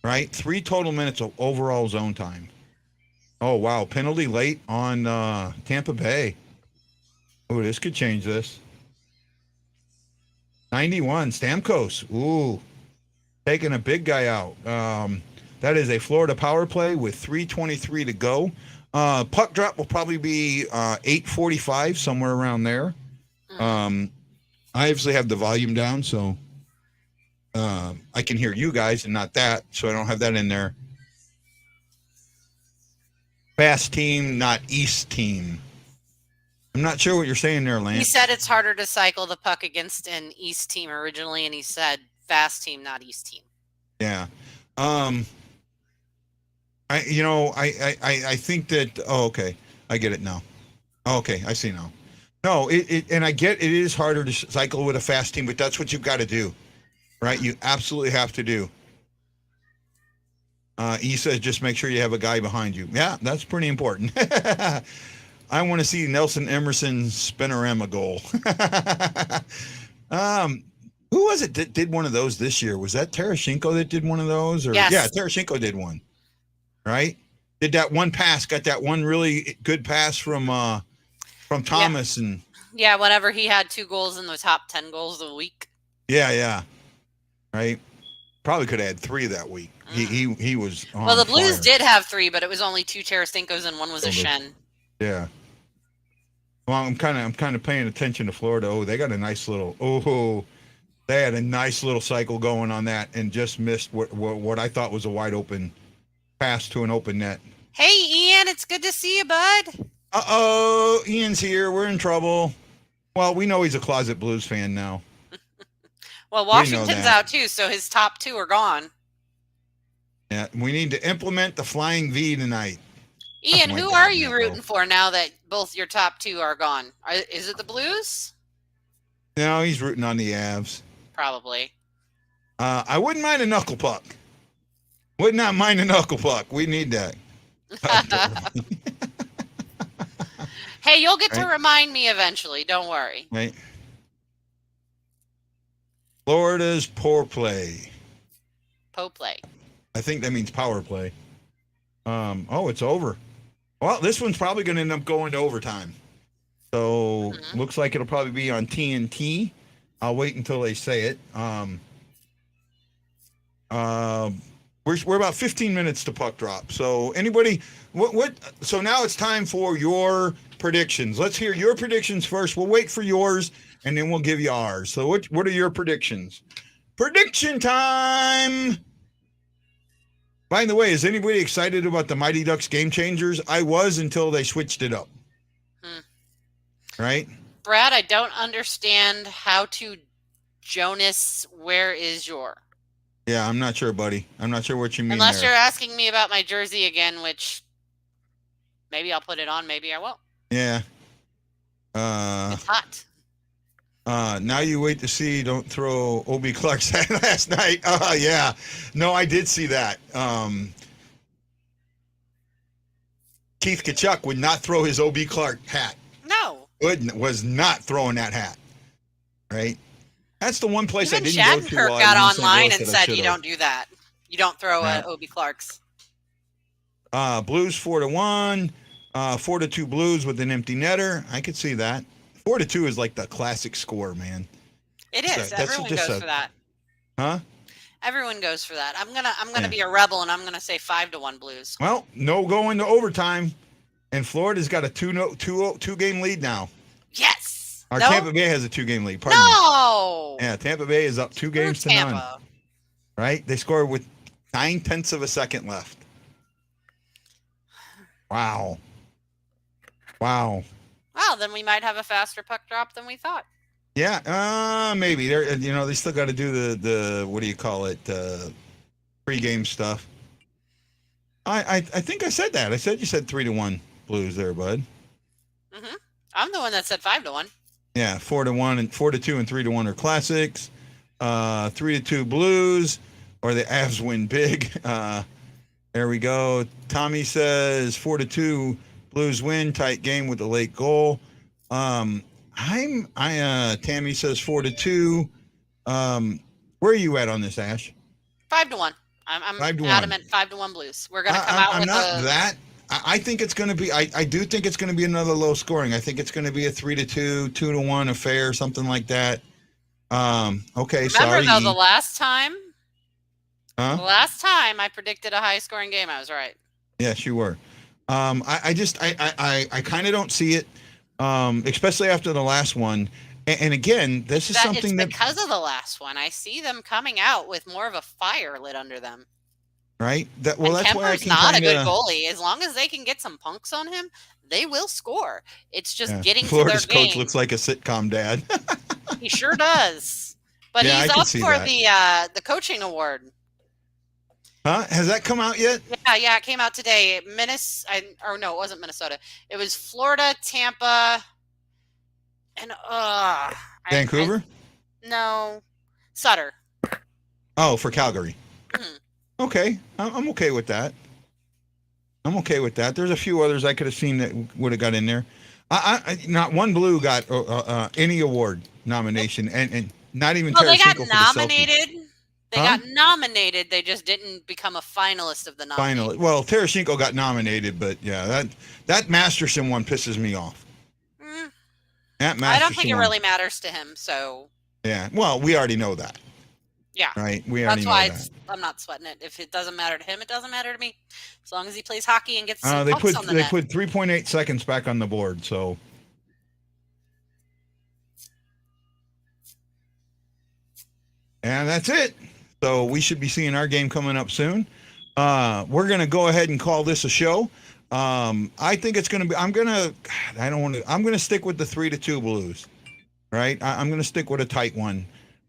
Speaker 2: Right? 3 total minutes of overall zone time. Oh, wow. Penalty late on Tampa Bay. Oh, this could change this. 91, Stamkos. Ooh. Taking a big guy out. That is a Florida power play with 3:23 to go. Puck drop will probably be 8:45, somewhere around there. I obviously have the volume down, so I can hear you guys and not that, so I don't have that in there. Fast team, not East team. I'm not sure what you're saying there, Lance.
Speaker 3: He said it's harder to cycle the puck against an East team originally, and he said fast team, not East team.
Speaker 2: Yeah. I think that. Oh, okay. I get it now. Oh, okay, I see now. No, and I get it is harder to cycle with a fast team, but that's what you've got to do, right? You absolutely have to do. He says just make sure you have a guy behind you. Yeah, that's pretty important. I want to see Nelson Emerson's spinorama goal. Who was it that did one of those this year? Was that Tereshchenko that did one of those? Or
Speaker 3: yes.
Speaker 2: Yeah, Tereshchenko did one. Right? Did that one pass, got that one really good pass from Thomas. And
Speaker 3: yeah, whenever he had 2 goals in the top 10 goals of the week.
Speaker 2: Yeah. Right? Probably could have had 3 that week. He was on
Speaker 3: Well, the Blues
Speaker 2: fire.
Speaker 3: did have 3, but it was only 2 Tarasenko's and 1 was a Shen.
Speaker 2: Yeah. Well, I'm kind of paying attention to Florida. Oh, they got a nice little they had a nice little cycle going on that and just missed what I thought was a wide open pass to an open net.
Speaker 3: Hey, Ian, it's good to see you, bud.
Speaker 2: Uh-oh, Ian's here. We're in trouble. Well, we know he's a closet Blues fan now.
Speaker 3: Well, Washington's out too, so his top 2 are gone.
Speaker 2: Yeah, we need to implement the flying V tonight.
Speaker 3: Ian, who are you rooting for now that both your top 2 are gone? Is it the Blues?
Speaker 2: No, he's rooting on the Avs.
Speaker 3: Probably.
Speaker 2: I wouldn't mind a knuckle puck. Would not mind a knuckle puck. We need that.
Speaker 3: Hey, you'll get to remind me eventually. Don't worry.
Speaker 2: Right. Florida's poor play.
Speaker 3: play.
Speaker 2: I think that means power play. It's over. Well, this one's probably going to end up going to overtime. So looks like it'll probably be on TNT. I'll wait until they say it. We're about 15 minutes to puck drop. So anybody, so now it's time for your predictions. Let's hear your predictions first. We'll wait for yours and then we'll give you ours. So what are your predictions? Prediction time. By the way, is anybody excited about the Mighty Ducks Game Changers? I was until they switched it up. Right?
Speaker 3: Brad, I don't understand how to Jonas, where is your?
Speaker 2: Yeah, I'm not sure, buddy. I'm not sure what you mean.
Speaker 3: Unless you're asking me about my jersey again, which maybe I'll put it on, maybe I won't.
Speaker 2: Yeah.
Speaker 3: It's hot.
Speaker 2: Now you wait to see. Don't throw Obi Clark's hat last night. Yeah. No, I did see that. Keith Kachuk would not throw his Obi Clark hat.
Speaker 3: No.
Speaker 2: Was not throwing that hat. Right? That's the one place
Speaker 3: Even
Speaker 2: I didn't go to.
Speaker 3: Shattenkirk got online and said you don't do that. You don't throw Obi Clark's.
Speaker 2: Blues 4-1. 4-2 Blues with an empty netter. I could see that. 4-2 is like the classic score, man.
Speaker 3: It is. Everyone goes for that.
Speaker 2: Huh?
Speaker 3: Everyone goes for that. I'm gonna be a rebel and I'm gonna say 5-1 Blues.
Speaker 2: Well, no going to overtime, and Florida's got a two game lead now.
Speaker 3: Yes.
Speaker 2: Tampa Bay has a 2-game lead. Pardon me. Yeah, Tampa Bay is up 2 games to none. Right? They scored with 0.9 of a second left. Wow. Well,
Speaker 3: then we might have a faster puck drop than we thought.
Speaker 2: Yeah, maybe. They still got to do the what do you call it? Pregame stuff. I think I said that. I said you said 3-1 Blues there, bud.
Speaker 3: I'm the one that said 5-1.
Speaker 2: Yeah, 4-1 and 4-2 and 3-1 are classics. 3-2 Blues, or the Avs win big. There we go. Tommy says 4-2 Blues win, tight game with the late goal. Tammy says 4-2. Where are you at on this, Ash?
Speaker 3: 5-1. I'm
Speaker 2: 5-1.
Speaker 3: adamant 5-1 Blues. We're gonna come out with
Speaker 2: I think it's going to be. I do think it's going to be another low scoring. I think it's going to be a 3-2, 2-1 affair, something like that. Okay.
Speaker 3: Remember though, the last time.
Speaker 2: Huh?
Speaker 3: The last time I predicted a high scoring game, I was right.
Speaker 2: Yes, you were. I kind of don't see it, especially after the last one. And again, this is something that
Speaker 3: because of the last one, I see them coming out with more of a fire lit under them.
Speaker 2: Right. That's
Speaker 3: Kemper's
Speaker 2: why I can
Speaker 3: not a good goalie. As long as they can get some punks on him, they will score. It's just getting
Speaker 2: Florida's
Speaker 3: to their game.
Speaker 2: coach looks like a sitcom dad.
Speaker 3: He sure does. But he's up for the coaching award.
Speaker 2: Huh? Has that come out yet?
Speaker 3: Yeah, it came out today. No, it wasn't Minnesota. It was Florida, Tampa, and
Speaker 2: Vancouver?
Speaker 3: No, Sutter.
Speaker 2: Oh, for Calgary.
Speaker 3: Mm-hmm.
Speaker 2: Okay, I'm okay with that. There's a few others I could have seen that would have got in there. I not one Blue got any award nomination, and not even.
Speaker 3: Well, they got
Speaker 2: for
Speaker 3: nominated. They got nominated. They just didn't become a finalist of the nomination.
Speaker 2: Well, Tarasenko got nominated, but yeah, that Masterson one pisses me off. That Masterson
Speaker 3: I don't think it really matters to him. So
Speaker 2: yeah, well, we already know that.
Speaker 3: Yeah,
Speaker 2: right. We already know that. That's
Speaker 3: why I'm not sweating it. If it doesn't matter to him, it doesn't matter to me. As long as he plays hockey and gets some pucks on the net.
Speaker 2: They put 3.8 seconds back on the board, so. And that's it. So we should be seeing our game coming up soon. We're going to go ahead and call this a show. I think it's going to be, I'm going to stick with the 3-2 Blues, right? I'm going to stick with a tight one.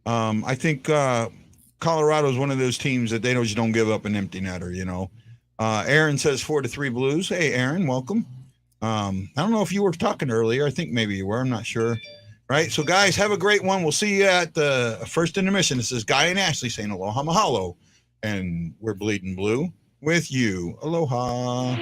Speaker 2: I think Colorado is one of those teams that they just don't give up an empty netter, you know. Aaron says 4-3 Blues. Hey, Aaron, welcome. I don't know if you were talking earlier. I think maybe you were. I'm not sure. Right. So, guys, have a great one. We'll see you at the first intermission. This is Guy and Ashley saying aloha mahalo. And we're bleeding blue with you. Aloha.